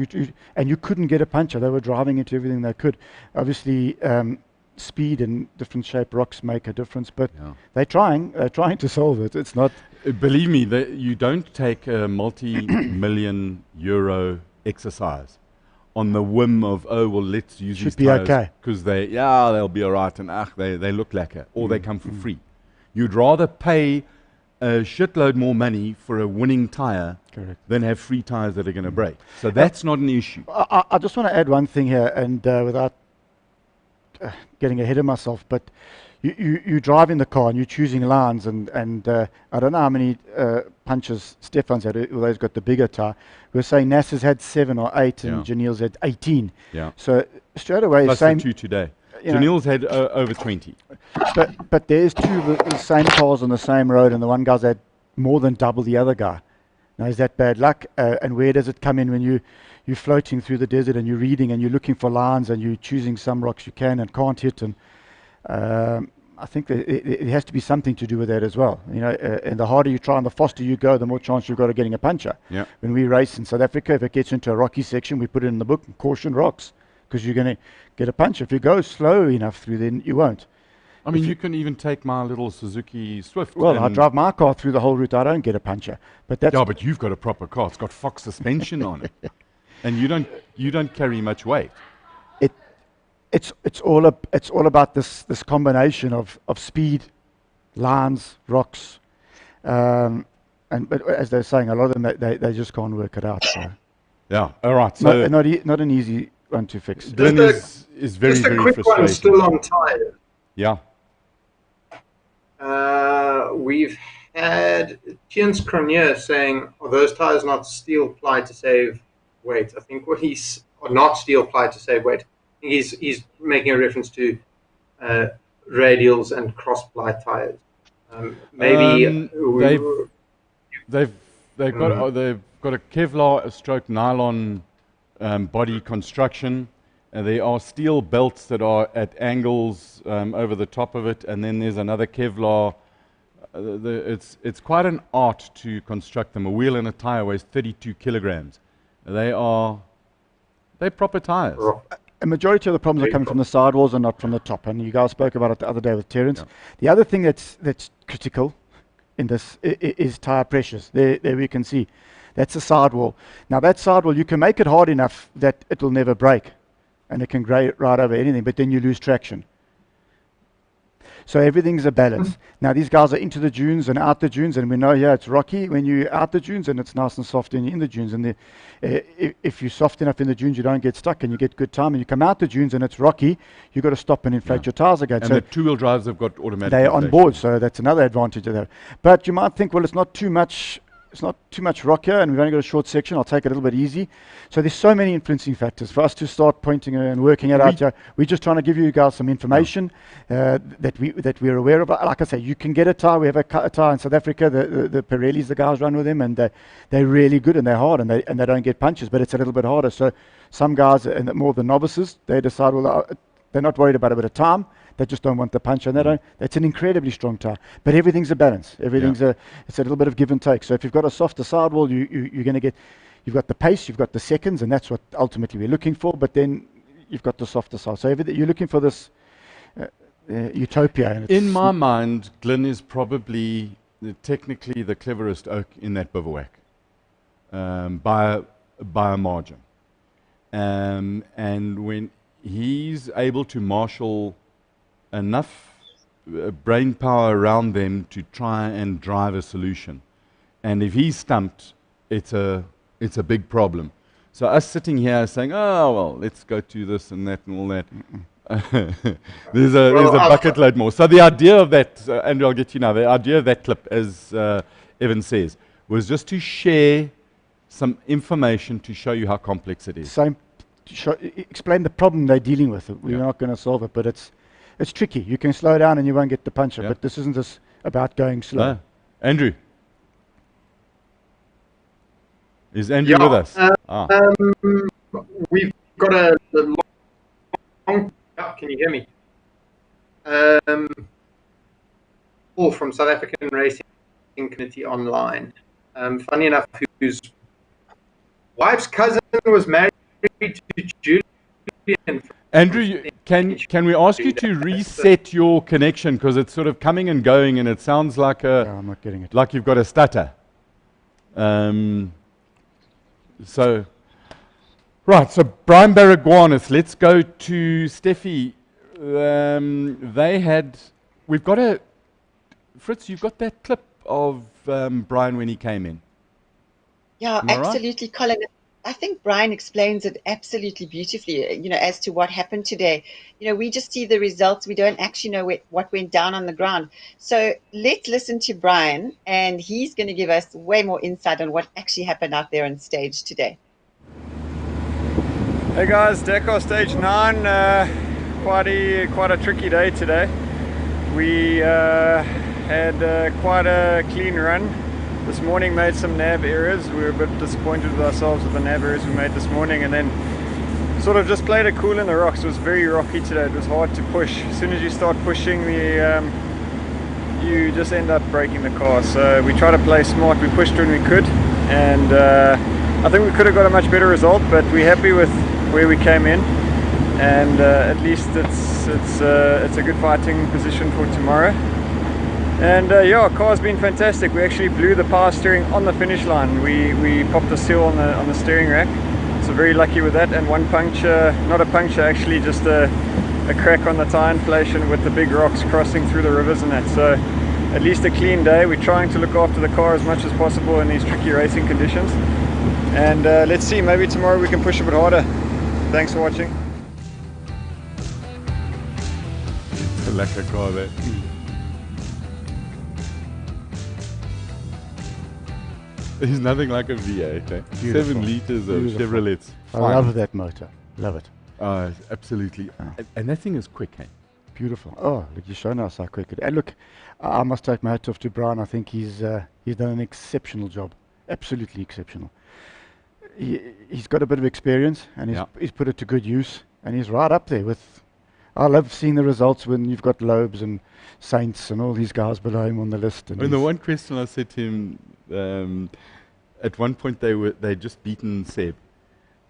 And you couldn't get a puncture. They were driving into everything they could. Obviously, speed and different shaped rocks make a difference, but they're trying to solve it. It's not... Believe me, you don't take a multi-million euro exercise on the whim of, oh, well, let's use these tires because they'll be all right, and they look lacquer, or they come for free. You'd rather pay a shitload more money for a winning tire than have free tires that are going to break. So that's not an issue. I just want to add one thing here, and without getting ahead of myself, but you drive in the car and you're choosing lines, and I don't know how many punches Stefan's had, although he's got the bigger tire. We're saying NASA's had 7 or 8 and Janelle's had 18. Yeah. So straight away, plus the 2 today. Janelle's had over 20. But there's the same cars on the same road, and the one guy's had more than double the other guy. Now, is that bad luck? And where does it come in when you're floating through the desert and you're reading and you're looking for lines and you're choosing some rocks you can and can't hit? And I think that it has to be something to do with that as well. And the harder you try and the faster you go, the more chance you've got of getting a puncher. Yeah. When we race in South Africa, if it gets into a rocky section, we put it in the book, caution rocks, because you're going to get a puncher. If you go slow enough through, then you won't. I mean, you can even take my little Suzuki Swift. Well, I drive my car through the whole route. I don't get a puncher. But but you've got a proper car. It's got Fox suspension on it, and you don't carry much weight. It's all about this combination of speed, lines, rocks, but as they're saying, a lot of them they just can't work it out. So. Yeah. All right. So not an easy one to fix. Glyn is very, just a very quick frustrating. one still on tires. Yeah. We've had Tiens Cronier saying, are those tires not steel ply to save weight? I think not steel ply to save weight. He's making a reference to radials and cross ply tires. Maybe they've got a Kevlar stroke nylon body construction. There are steel belts that are at angles over the top of it, and then there's another Kevlar. It's quite an art to construct them. A wheel and a tire weighs 32 kilograms. They're proper tires. A majority of the problems are coming from the sidewalls and not from the top, and you guys spoke about it the other day with Terence. Yeah. The other thing that's critical in this is tire pressures. There we can see. That's a sidewall. Now that sidewall, you can make it hard enough that it will never break, and it can ride over anything, but then you lose traction. So everything's a balance. Now these guys are into the dunes and out the dunes, and we know it's rocky when you're out the dunes, and it's nice and soft when you're in the dunes. And if you're soft enough in the dunes, you don't get stuck and you get good time. And you come out the dunes and it's rocky, you've got to stop and inflate your tires again. And so the two-wheel drives have got automatic. they're on board, so that's another advantage of that. But you might think, well, it's not too much rock here, and we've only got a short section. I'll take it a little bit easy. So there's so many influencing factors for us to start pointing and working it out. We're just trying to give you guys some information that we're aware of. Like I say, you can get a tyre. We have a tyre in South Africa. The Pirellis, the guys run with them, and they're really good and they're hard, and they don't get punches, but it's a little bit harder. So some guys, and more the novices, they decide, well, they're not worried about a bit of time. They just don't want the punch, and that's an incredibly strong tyre. But everything's a balance. Everything's it's a little bit of give and take. So if you've got a softer sidewall, you're going to get, you've got the pace, you've got the seconds, and that's what ultimately we're looking for. But then you've got the softer side. So you're looking for this utopia. And in my mind, Glyn is probably technically the cleverest oak in that bivouac by a margin. And when he's able to marshal enough brain power around them to try and drive a solution, and if he's stumped, it's a big problem. So us sitting here saying, oh well, let's go to this and that and all that, there's a bucket load more. So the idea of that, and I'll get you now, the idea of that clip, as Evan says, was just to share some information to show you how complex it is. Explain the problem they're dealing with. We're not going to solve it, but it's tricky. You can slow down and you won't get the puncher, but this isn't just about going slow. No. Andrew. Is Andrew with us? We've got a long... Can you hear me? Paul from South African Racing Community Online. Funny enough, whose wife's cousin was married to Julian. Andrew, can we ask you to reset your connection, because it's sort of coming and going, and it sounds like I'm not getting it. Like you've got a stutter. So Brian Baragwanis, let's go to Steffi. Fritz, you've got that clip of Brian when he came in. Yeah, absolutely, Colin. I think Brian explains it absolutely beautifully, as to what happened today. We just see the results. We don't actually know what went down on the ground. So let's listen to Brian, and he's going to give us way more insight on what actually happened out there on stage today. Hey guys, Dakar stage 9, quite a tricky day today. We had quite a clean run. This morning made some nav errors. We were a bit disappointed with ourselves with the nav errors we made this morning, and then sort of just played it cool in the rocks. It was very rocky today. It was hard to push. As soon as you start pushing, you just end up breaking the car. So we tried to play smart. We pushed when we could, and I think we could have got a much better result, but we're happy with where we came in, and at least it's a good fighting position for tomorrow. And car's been fantastic. We actually blew the power steering on the finish line. We popped the seal on the steering rack, so very lucky with that. And one puncture, not a puncture actually, just a crack on the tire inflation with the big rocks crossing through the rivers and that. So at least a clean day. We're trying to look after the car as much as possible in these tricky racing conditions. And let's see, maybe tomorrow we can push a bit harder. Thanks for watching. It's a lekker car there. There's nothing like a V8, eh? 7 liters of Chevrolets. I love that motor. Love it. Absolutely. And that thing is quick, eh? Beautiful. Oh, look, you've shown us how quick it is. And look, I must take my hat off to Brian. I think he's done an exceptional job. Absolutely exceptional. He's got a bit of experience, and he's put it to good use, and he's right up there with... I love seeing the results when you've got Lobes and Saints and all these guys below him on the list. And the one question I said to him, at one point they'd just beaten Seb,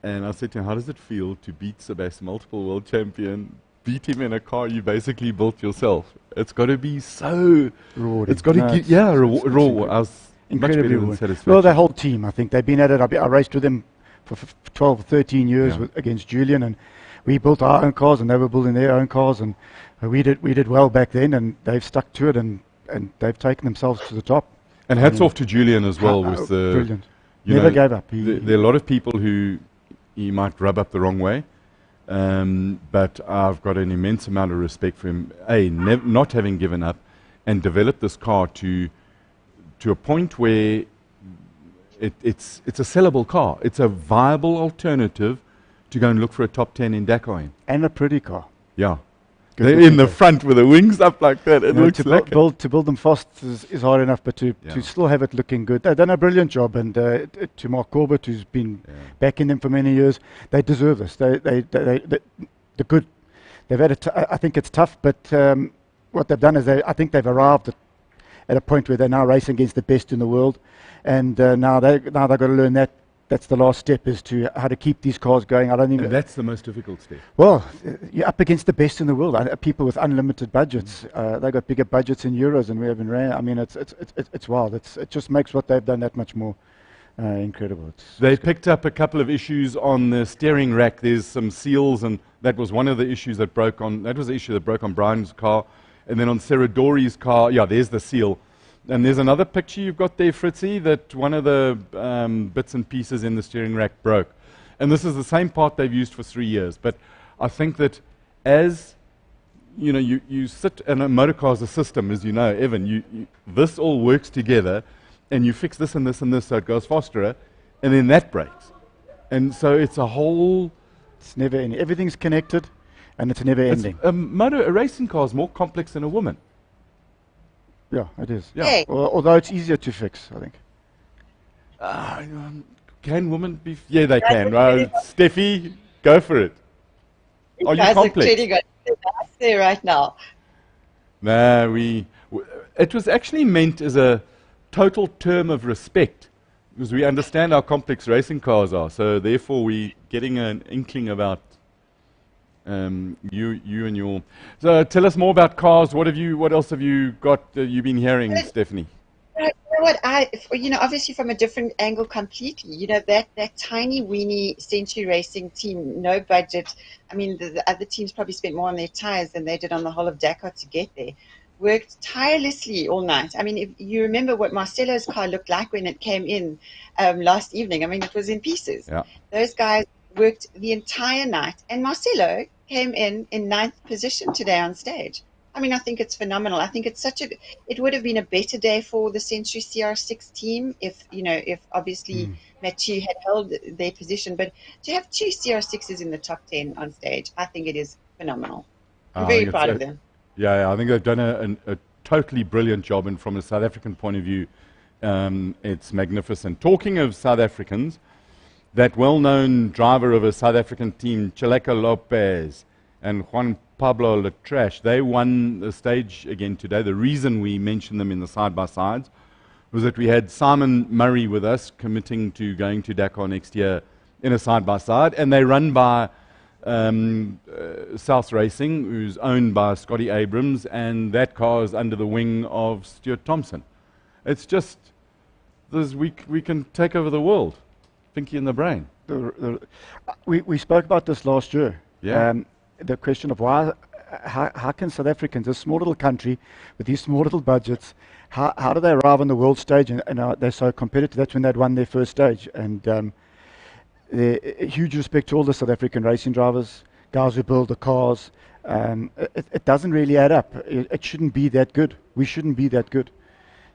and I said to him, how does it feel to beat Sebastian, multiple world champion, beat him in a car you basically built yourself? It's got to be so rewarding. It's got to give, raw. I was incredibly much better than satisfaction. Well, the whole team, I think they've been at it. I raced with them for 12, 13 years against Julian, and we built our own cars and they were building their own cars, and we did well back then, and they've stuck to it, and they've taken themselves to the top. And hats off to Julian as well with the brilliant. you Never know, gave up. There are a lot of people who he might rub up the wrong way, but I've got an immense amount of respect for him. Not having given up, and developed this car to a point where it's a sellable car. It's a viable alternative to go and look for a top 10 in Dakar in. And a pretty car. Yeah. Good They're in the front with the wings up like that. It looks like to build them fast is hard enough, but to still have it looking good. They've done a brilliant job, and to Mark Corbett, who's been backing them for many years, they deserve this. They're good. They've had it. I think it's tough, but what they've done is I think they've arrived at a point where they're now racing against the best in the world, and now they've got to learn that. That's the last step, is to how to keep these cars going. And that's the most difficult step. Well, you're up against the best in the world. People with unlimited budgets. They've got bigger budgets in euros than we have in rand. I mean, it's wild. It just makes what they've done that much more incredible. They picked up a couple of issues on the steering rack. There's some seals, and that was one of the issues that broke on. That was the issue that broke on Brian's car, and then on Seradori's car. Yeah, there's the seal. And there's another picture you've got there, Fritzy, that one of the bits and pieces in the steering rack broke. And this is the same part they've used for 3 years. But I think that as, you know, you sit, and a motor car is a system, as you know, Evan, this all works together, and you fix this and this and this so it goes faster, and then that breaks. And so it's a whole... It's never ending. Everything's connected, and it's never ending. A racing car is more complex than a woman. Yeah, it is. Yeah. Hey. Although it's easier to fix, I think. Can women be? Yeah, they can. Steffi, go for it. Are you guys complex? are clearly got to say right now. No, it was actually meant as a total term of respect, because we understand how complex racing cars are. So therefore, we're getting an inkling about you and your. So tell us more about cars. What else have you got? You've been hearing, Stephanie. You know what? Obviously from a different angle completely. You know, that tiny weeny Century Racing team, no budget. I mean, the other teams probably spent more on their tires than they did on the whole of Dakar to get there. Worked tirelessly all night. I mean, if you remember what Marcelo's car looked like when it came in last evening, I mean, it was in pieces. Yeah. Those guys worked the entire night, and Marcelo came in 9th position today on stage. I mean, I think it's phenomenal. I think it's it would have been a better day for the Century CR6 team if obviously Mathieu had held their position, but to have 2 CR6s in the top 10 on stage, I think it is phenomenal. I'm very proud of them. Yeah, I think they've done a totally brilliant job, and from a South African point of view, it's magnificent. Talking of South Africans, that well-known driver of a South African team, Chileka Lopez and Juan Pablo Latrache, they won the stage again today. The reason we mentioned them in the side-by-sides was that we had Simon Murray with us, committing to going to Dakar next year in a side-by-side, and they run by South Racing, who's owned by Scotty Abrams, and that car is under the wing of Stuart Thompson. It's just, we can take over the world. Pinky in the brain. We spoke about this last year. Yeah. The question of how can South Africans, a small little country with these small little budgets, how do they arrive on the world stage and they're so competitive? That's when they'd won their first stage. And huge respect to all the South African racing drivers, guys who build the cars. It doesn't really add up. It shouldn't be that good. We shouldn't be that good.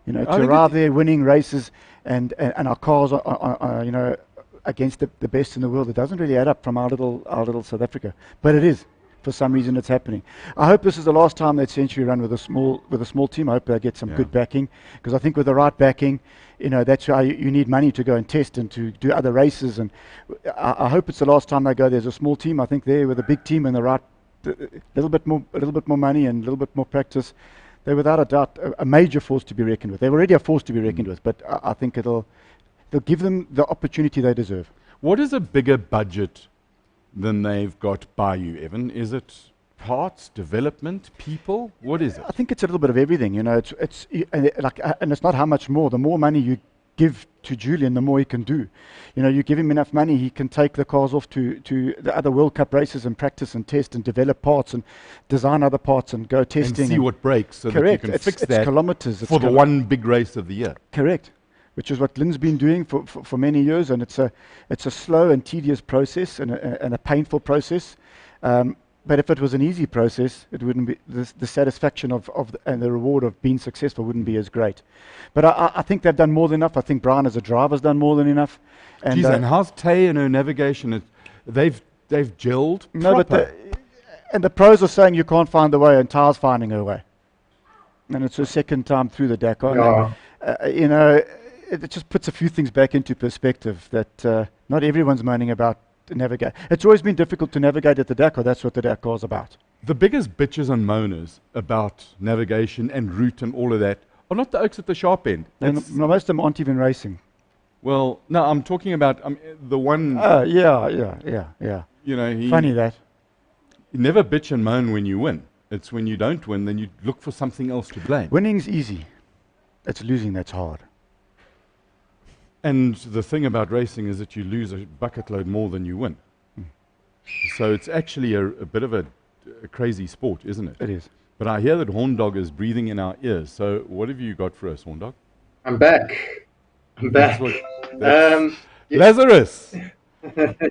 You know, to arrive there winning races and our cars are against the best in the world, it doesn't really add up from our little South Africa. But it is. For some reason it's happening. I hope this is the last time that Century run with a small team. I hope they get some good backing, because I think with the right backing, that's why you need money to go and test and to do other races. And I hope it's the last time they go. There's a small team. I think there with a big team and the right little bit more money and a little bit more practice, they're without a doubt a major force to be reckoned with. They're already a force to be reckoned with, but I think it'll give them the opportunity they deserve. What is a bigger budget than they've got by you, Evan? Is it parts, development, people? What is it? I think it's a little bit of everything. It's and it's not how much more. The more money give to Julian, the more he can do. You know, you give him enough money, he can take the cars off to the other World Cup races and practice and test and develop parts and design other parts and go testing. And see what breaks so correct. that you can fix it's that kilometers. for the one big race of the year. Correct. Which is what Glyn's been doing for many years, and it's a slow and tedious process and a painful process. But if it was an easy process, it wouldn't be the satisfaction and the reward of being successful wouldn't be as great. But I think they've done more than enough. I think Brian as a driver has done more than enough. And, Geez, and how's Tay and her navigation? They've gelled. No, proper. but the pros are saying you can't find the way, and Ty's finding her way. And it's her second time through the Dakar. Yeah. You know, it just puts a few things back into perspective that not everyone's moaning about navigate. It's always been difficult to navigate at the Dakar. That's what the Dakar is about. The biggest bitches and moaners about navigation and route and all of that are not the oaks at the sharp end. And most of them aren't even racing. Well, no, I'm talking about the one. Yeah. You know, Funny that. You never bitch and moan when you win. It's when you don't win, then you look for something else to blame. Winning's easy. It's losing that's hard. And the thing about racing is that you lose a bucket load more than you win. So it's actually a bit of a crazy sport, isn't it? It is. But I hear that Horndog is breathing in our ears. So what have you got for us, Horndog? I'm back. Lazarus!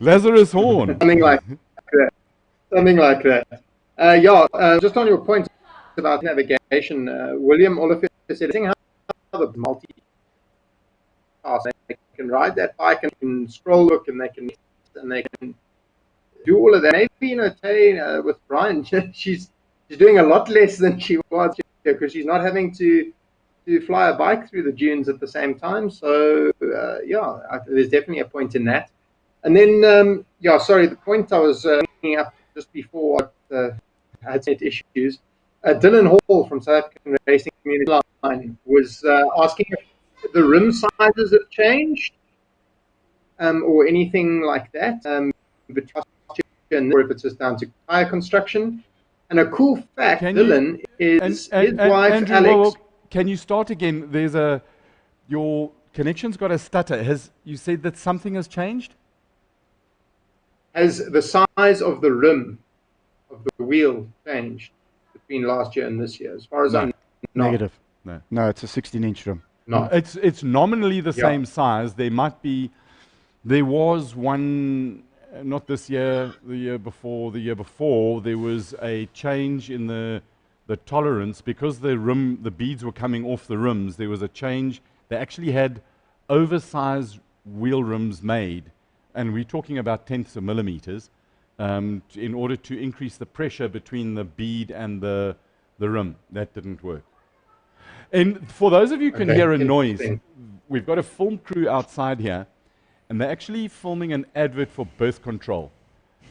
Lazarus Horn! Something like that. Just on your point about navigation, William Oliver said, how the multi they can ride that bike and can scroll look and they can do all of that. Maybe, you know, Tay with Brian, she's doing a lot less than she was because she's not having to fly a bike through the dunes at the same time. So there's definitely a point in that. And then the point I was bringing up just before I had set issues. Glyn Hall from South African Racing Community Line was asking if the rim sizes have changed or anything like that, or if it's just down to tire construction. And a cool fact, Dylan, is his wife, Andrew, Alex. well, can you start again? Your connection's got a stutter. You said that something has changed? Has the size of the rim of the wheel changed between last year and this year? As far as I'm Negative. No, it's a 16-inch rim. No. It's nominally the same size. There was one, not this year, the year before, there was a change in the tolerance because the beads were coming off the rims. There was a change. They actually had oversized wheel rims made, and we're talking about tenths of millimeters, in order to increase the pressure between the bead and the rim. That didn't work. And for those of you who can hear a noise, we've got a film crew outside here, and they're actually filming an advert for birth control.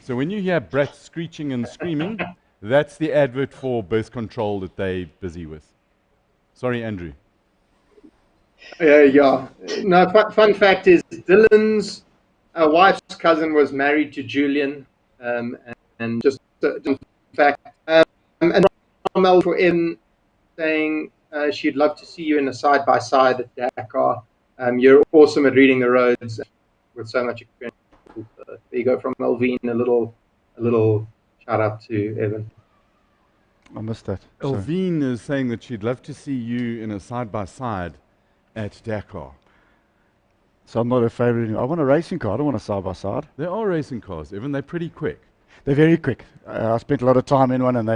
So when you hear brats screeching and screaming, that's the advert for birth control that they're busy with. Sorry, Andrew. No, fun fact is Dylan's wife's cousin was married to Julian, and just fact. And Rommel for him saying she'd love to see you in a side-by-side at Dakar. You're awesome at reading the roads with so much experience. There you go from Elvine, a little shout out to Evan. I missed that. Elvine is saying that she'd love to see you in a side-by-side at Dakar. So I'm not a favorite. I want a racing car. I don't want a side-by-side. There are racing cars, Evan. They're pretty quick. They're very quick. I spent a lot of time in one, and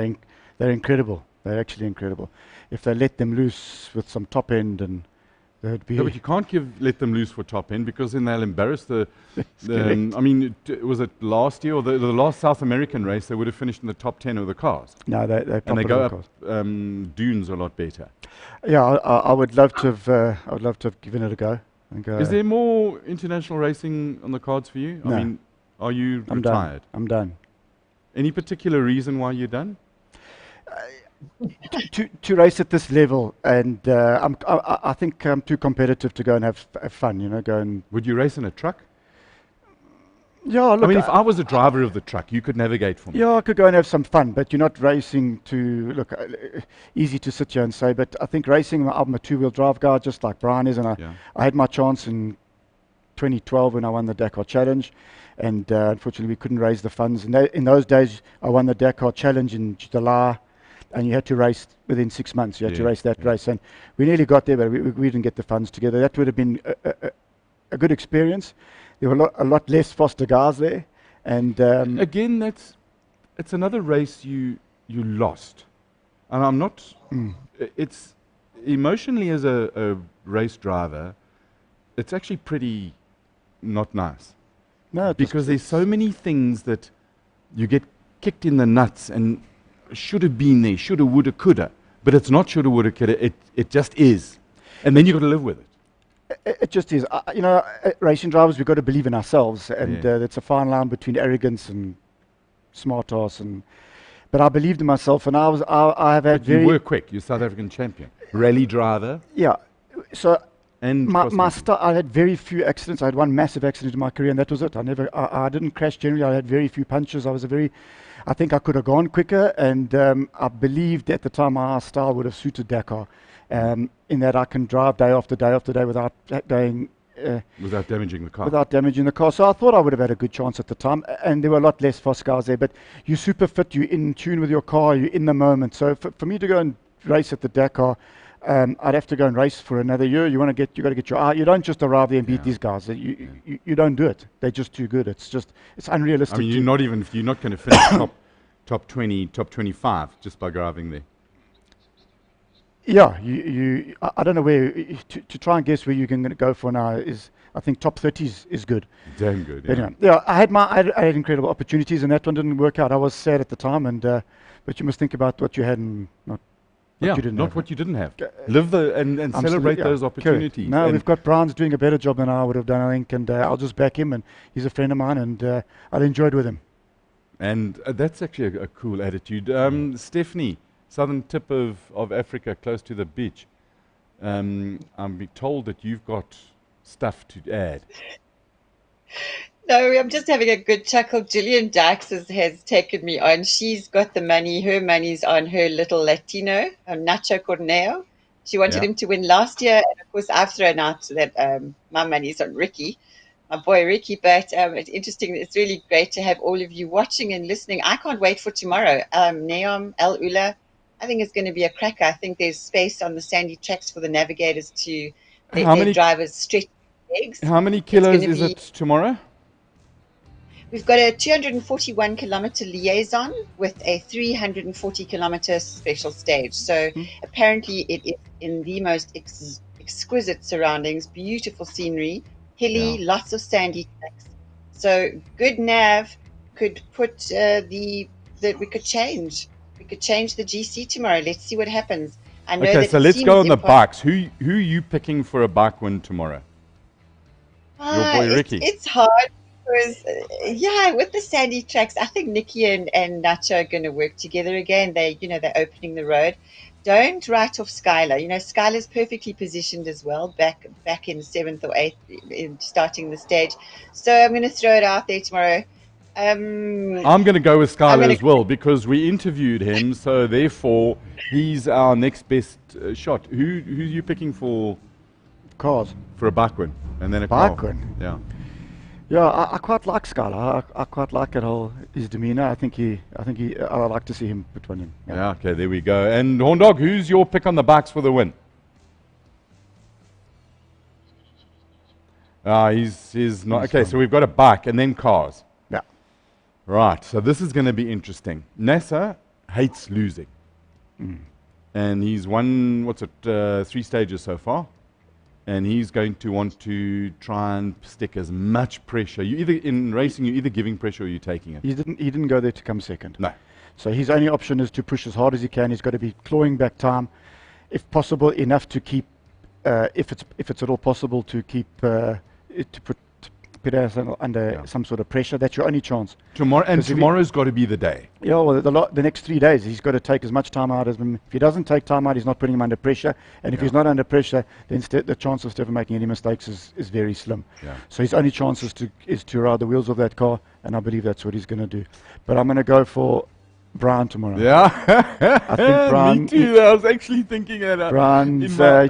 they're incredible. They're actually incredible. If they let them loose with some top end, and they'd be. No, but you can't let them loose for top end because then they'll embarrass the. Was it last year or the last South American race? They would have finished in the top 10 of the cars. No, they and they go up dunes a lot better. Yeah, I would love to have. I would love to have given it a go. Is there more international racing on the cards for you? No. I mean, are you retired? I'm done. Any particular reason why you're done? To race at this level, and I think I'm too competitive to go and have fun. You know, go and. Would you race in a truck? Yeah, look, I mean, if I was a driver of the truck, you could navigate for me. yeah, I could go and have some fun, but you're not racing to look. Easy to sit here and say, but I think racing. I'm a two-wheel drive guy, just like Brian is, and I had my chance in 2012 when I won the Dakar Challenge, and unfortunately we couldn't raise the funds. And in those days, I won the Dakar Challenge in July, and you had to race within 6 months. You had to race that race, and we nearly got there, but we didn't get the funds together. That would have been a good experience. There were a lot less foster guys there, and again, it's another race you lost, and I'm not. It's emotionally as a race driver, it's actually pretty not nice. No, because there's so many things that you get kicked in the nuts and should have been there, shoulda, woulda, coulda, but it's not shoulda, woulda, coulda. It just is, and then you got to live with it. It just is. Racing drivers, we've got to believe in ourselves, and it's a fine line between arrogance and smart ass. But I believed in myself, and I have had but you were quick. You're South African champion, rally driver. Yeah. So and I had very few accidents. I had one massive accident in my career, and that was it. I didn't crash generally. I had very few punches. I think I could have gone quicker, and I believed at the time my style would have suited Dakar. In that I can drive day after day after day without going without damaging the car. Without damaging the car. So I thought I would have had a good chance at the time, and there were a lot less fast cars there. But you're super fit, you're in tune with your car, you're in the moment. So for me to go and race at the Dakar, I'd have to go and race for another year. You got to get your eye. You don't just arrive there and beat these guys. You don't do it. They're just too good. It's unrealistic. I mean, you're not going to finish top 20, top 25 just by driving there. Yeah, I don't know where to try and guess where you're going to go for now. I think top 30 is good. Damn good. Anyway, I had incredible opportunities, and that one didn't work out. I was sad at the time, but you must think about what you had and not what you didn't have. What you didn't have. Live and celebrate those opportunities. No, we've got Brian's doing a better job than I would have done, I think, and I'll just back him. And he's a friend of mine, and I enjoyed with him. And that's actually a cool attitude. Stephanie, southern tip of Africa, close to the beach. I'm being told that you've got stuff to add. No, I'm just having a good chuckle. Gillian Dykes has taken me on. She's got the money. Her money's on her little Latino, Nacho Corneo. She wanted him to win last year. And of course, I've thrown out that my money's on Ricky, my boy Ricky. But it's interesting. It's really great to have all of you watching and listening. I can't wait for tomorrow. Neom, El Ula. I think it's going to be a cracker. I think there's space on the sandy tracks for the navigators to let their drivers stretch their legs. How many kilos is it tomorrow? We've got a 241 kilometer liaison with a 340 kilometer special stage. So apparently it is in the most exquisite surroundings, beautiful scenery, hilly, lots of sandy tracks. So good nav could put we could change. We could change the GC tomorrow. Let's see what happens. I know okay, so let's go on the bikes. Who are you picking for a bike win tomorrow? Your boy Ricky. It's hard because, with the sandy tracks, I think Nikki and Nacho are going to work together again. They're opening the road. Don't write off Skylar. Skylar's perfectly positioned as well, back in 7th or 8th in starting the stage. So I'm going to throw it out there tomorrow. I'm going to go with Skylar as well because we interviewed him, so therefore he's our next best shot. Who are you picking for cars for a bike win and then a bike car? win? Yeah, I quite like Skylar. I quite like his demeanour. I think I'd like to see him between him. Yeah. Okay, there we go. And Horndog, who's your pick on the bikes for the win? He's not okay. So we've got a bike and then cars. Right, so this is going to be interesting. NASA hates losing. And he's won, 3 stages so far. And he's going to want to try and stick as much pressure. In racing, you're either giving pressure or you're taking it. He didn't go there to come second. No. So his only option is to push as hard as he can. He's got to be clawing back time, if possible, enough to keep, if it's at all possible, to keep, to put us under some sort of pressure. That's your only chance. Tomorrow's got to be the day. Yeah, well, the next 3 days, he's got to take as much time out as him. If he doesn't take time out, he's not putting him under pressure. And if he's not under pressure, then the chance of Stefan making any mistakes is very slim. Yeah. So his only chance is to ride the wheels of that car, and I believe that's what he's going to do. But I'm going to go for Brian tomorrow. Yeah. I think Brian... Me too. I was actually thinking that. Brian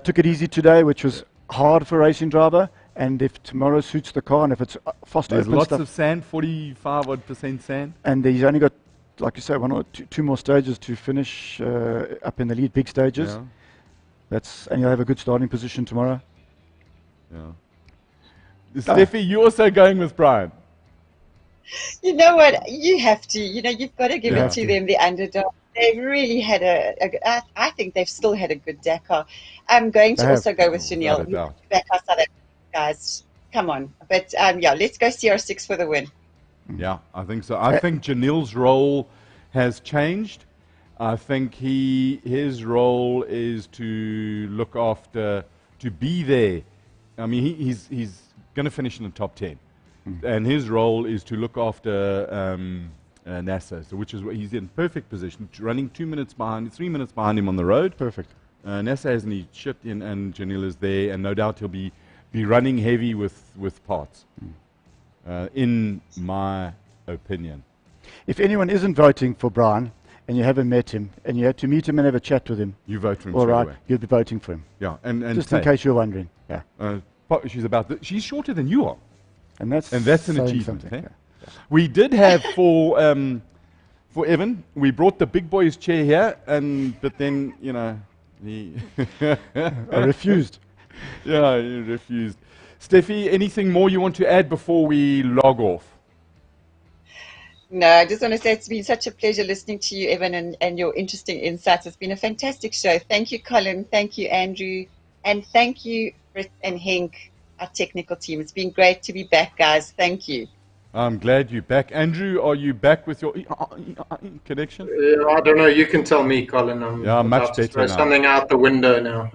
took it easy today, which was hard for a racing driver. And if tomorrow suits the car, and if it's fast There's open lots stuff, of sand, 45% sand. and he's only got, like you say, one or two more stages to finish up in the lead, big stages. Yeah. And you'll have a good starting position tomorrow. Yeah. Steffi, you also going with Brian? You know what? You have to. You've got to give it to them, the underdog. They've really had I think they've still had a good Dakar. I'm going to also go with Chanel. Dakar South Africa, guys. Come on. But let's go CR6 for the win. Yeah, I think so. I think Janil's role has changed. I think his role is to look after, to be there. I mean, he's going to finish in the top 10. And his role is to look after NASA, which is what he's in perfect position, running 3 minutes behind him on the road. Perfect. NASA hasn't any shit in, and Janil is there, and no doubt he'll be running heavy with parts, in my opinion. If anyone isn't voting for Brian, and you haven't met him, and you had to meet him and have a chat with him, you vote for him. All right, away. you'd be voting for him. Yeah, and just in case you're wondering. Yeah. She's shorter than you are. And that's an achievement. Eh? Yeah. We did have for Evan, we brought the big boy's chair here, but then he I refused. Yeah, he refused. Steffi, anything more you want to add before we log off? No, I just want to say it's been such a pleasure listening to you, Evan, and your interesting insights. It's been a fantastic show. Thank you, Colin. Thank you, Andrew. And thank you, Britt and Henk, our technical team. It's been great to be back, guys. Thank you. I'm glad you're back. Andrew, are you back with your connection? I don't know. You can tell me, Colin. I'm much better to throw now. Something out the window now.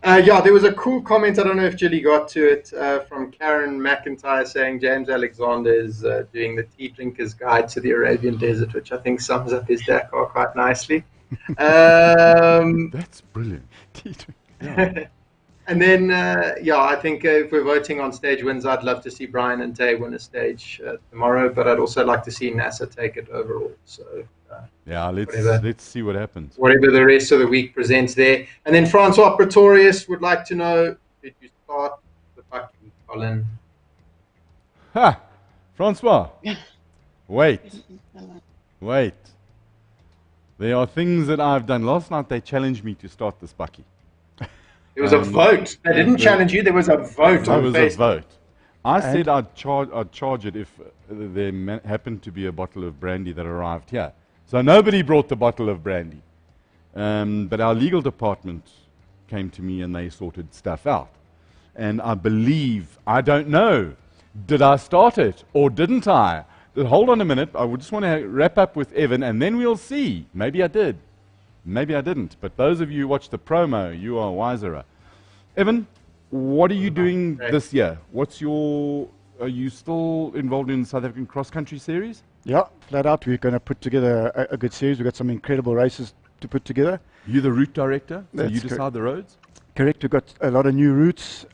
There was a cool comment. I don't know if Jilly got to it, from Karen McIntyre saying James Alexander is doing the Tea Drinker's Guide to the Arabian Desert, which I think sums up his Dakar quite nicely. That's brilliant. Yeah. And then, I think if we're voting on stage wins, I'd love to see Brian and Tay win a stage tomorrow, but I'd also like to see NASA take it overall. So let's see what happens. Whatever the rest of the week presents there. And then Francois Pretorius would like to know, did you start the bucky, Colin? Francois. Wait. There are things that I've done. Last night they challenged me to start this bucky. There was a vote. They didn't challenge you. There was a vote. There was a vote. I said I'd charge it if there happened to be a bottle of brandy that arrived here. So nobody brought the bottle of brandy. But our legal department came to me and they sorted stuff out. And I don't know, did I start it or didn't I? Hold on a minute. I just want to wrap up with Evan and then we'll see. Maybe I did. Maybe I didn't, but those of you who watched the promo, you are wiser. Evan, what are you doing this year? Are you still involved in the South African Cross Country Series? Yeah, flat out. We're going to put together a good series. We've got some incredible races to put together. You're the route director, so That's you decide the roads? Correct. We've got a lot of new routes,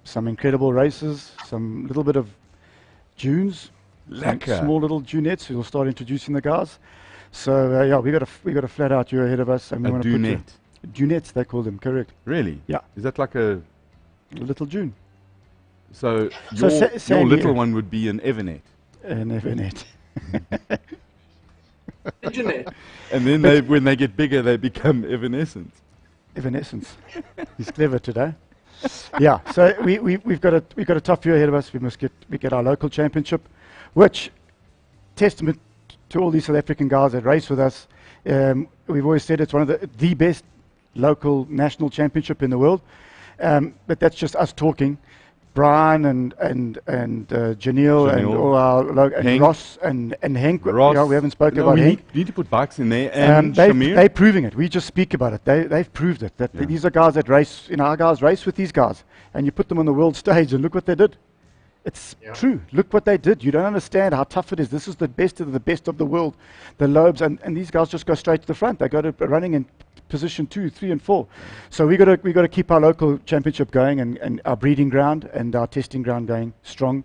some incredible races, some little bit of dunes, small little dunettes. We'll start introducing the guys. So we got a flat out year ahead of us, and we want to put dunettes. They call them, correct? Really? Yeah. Is that like a little dune? So your little one would be an Evernet. An Evernet. And then when they get bigger, they become Evanescent. Evanescence. He's clever today. Yeah. So we've got a tough year ahead of us. We get our local championship, which testament to all these South African guys that race with us. We've always said it's one of the best local national championship in the world. But that's just us talking. Brian and Janelle and all our and Henk. Ross and Henk. Ross. Yeah, we haven't spoken No, about we Henk. need to put bikes in there. And They're Shamir. proving it. We just speak about it. They've proved it. That Yeah. these are guys that race. Our guys race with these guys, and you put them on the world stage, and look what they did. It's true. Look what they did. You don't understand how tough it is. This is the best of the world. The Lobes and these guys just go straight to the front. They go to running in position 2, 3, and 4. So we got to keep our local championship going and our breeding ground and our testing ground going strong.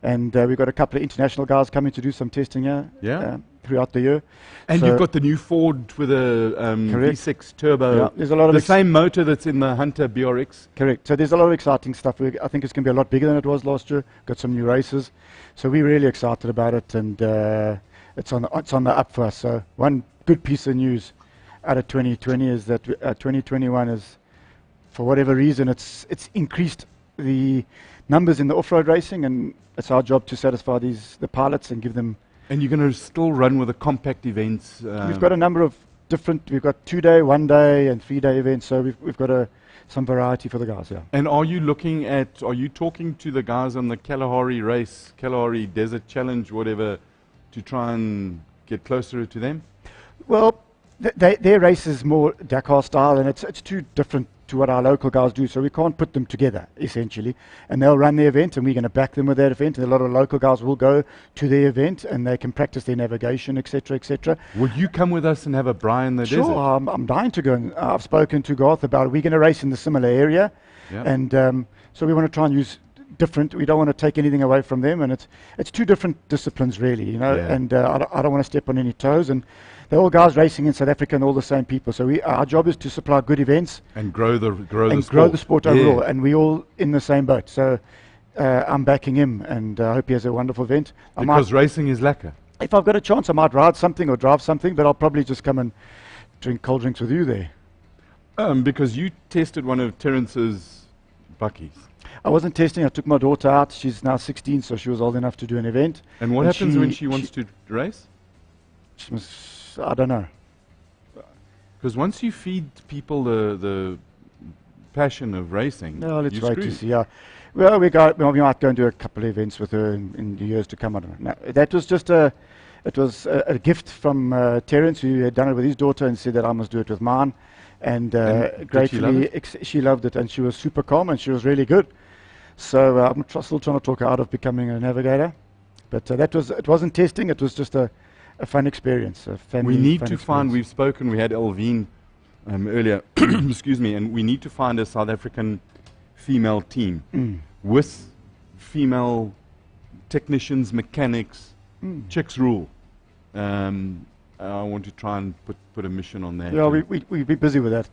And we've got a couple of international guys coming to do some testing here throughout the year. And So you've got the new Ford with a Correct. V6 turbo. Yeah, there's a lot of the same motor that's in the Hunter BRX. Correct. So there's a lot of exciting stuff. I think it's going to be a lot bigger than it was last year. Got some new races. So we're really excited about it, and it's on the up for us. So one good piece of news out of 2020 is that 2021 is, for whatever reason, it's increased the numbers in the off-road racing, and it's our job to satisfy the pilots and give them. And you're going to still run with the compact events. We've got a number of different. We've got 2-day, 1-day, and 3-day events. So we've got some variety for the guys. Yeah. And are you talking to the guys on the Kalahari Desert Challenge, whatever, to try and get closer to them? Well, their race is more Dakar style, and it's too different to what our local guys do, so we can't put them together, essentially. And they'll run the event, and we're going to back them with that event, and a lot of local guys will go to the event, and they can practice their navigation, etc., etc. Will you come with us and have a Brian in the desert? Sure, I'm dying to go, and I've spoken to Garth about it. We're going to race in the similar area, and so we want to try and use different. We don't want to take anything away from them, and it's two different disciplines, really, and I don't want to step on any toes, and they're all guys racing in South Africa and all the same people. So our job is to supply good events and grow the sport overall. And we're all in the same boat. So I'm backing him, and I hope he has a wonderful event. Because racing is lekker. If I've got a chance, I might ride something or drive something, but I'll probably just come and drink cold drinks with you there. Because you tested one of Terence's buckies. I wasn't testing. I took my daughter out. She's now 16, so she was old enough to do an event. And what happens when she wants to race? I don't know. Because once you feed people the passion of racing, no, let's you're wait screwed. to see. Yeah. Well, we might go and do a couple of events with her in the years to come. I don't know. No, that was just a gift from Terence, who had done it with his daughter and said that I must do it with mine. And gratefully, she loved it, and she was super calm, and she was really good. So I'm still trying to talk her out of becoming a navigator. But it wasn't testing. It was just a fun experience. We need to find. We've spoken. We had Elvine earlier. Excuse me. And we need to find a South African female team with female technicians, mechanics. Chicks rule. I want to try and put a mission on that. Yeah, we'll be busy with that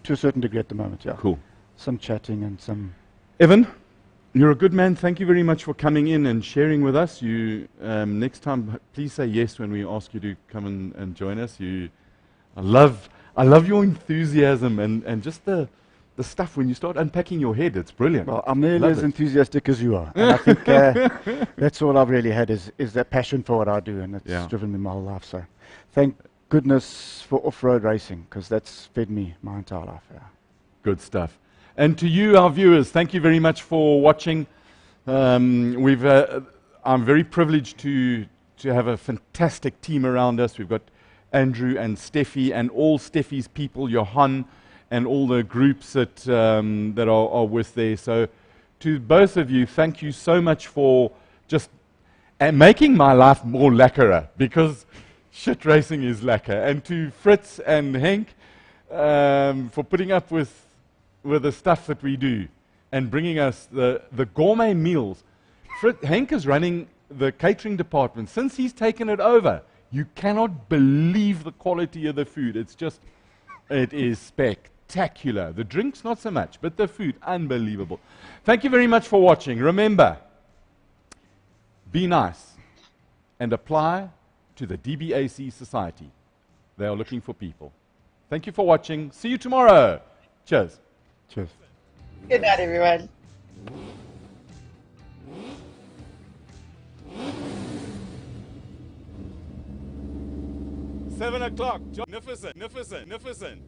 to a certain degree at the moment. Yeah. Cool. Some chatting and some. Evan, you're a good man. Thank you very much for coming in and sharing with us. You next time, please say yes when we ask you to come and join us. I love your enthusiasm and just the stuff when you start unpacking your head. It's brilliant. Well, I'm nearly as enthusiastic as you are, and I think that's all I've really had is that passion for what I do, and it's driven me my whole life. So, thank goodness for off-road racing, because that's fed me my entire life. Yeah. Good stuff. And to you, our viewers, thank you very much for watching. I'm very privileged to have a fantastic team around us. We've got Andrew and Steffi and all Steffi's people, Johan, and all the groups that are with there. So to both of you, thank you so much for just making my life more lacquerer, because shit racing is lacquer. And to Fritz and Henk for putting up with the stuff that we do and bringing us the gourmet meals. Henk is running the catering department. Since he's taken it over, you cannot believe the quality of the food. It is spectacular. The drinks, not so much, but the food, unbelievable. Thank you very much for watching. Remember, be nice and apply to the DBAC Society. They are looking for people. Thank you for watching. See you tomorrow. Cheers. Cheers. Good night, everyone. $7 o'clock. Magnificent.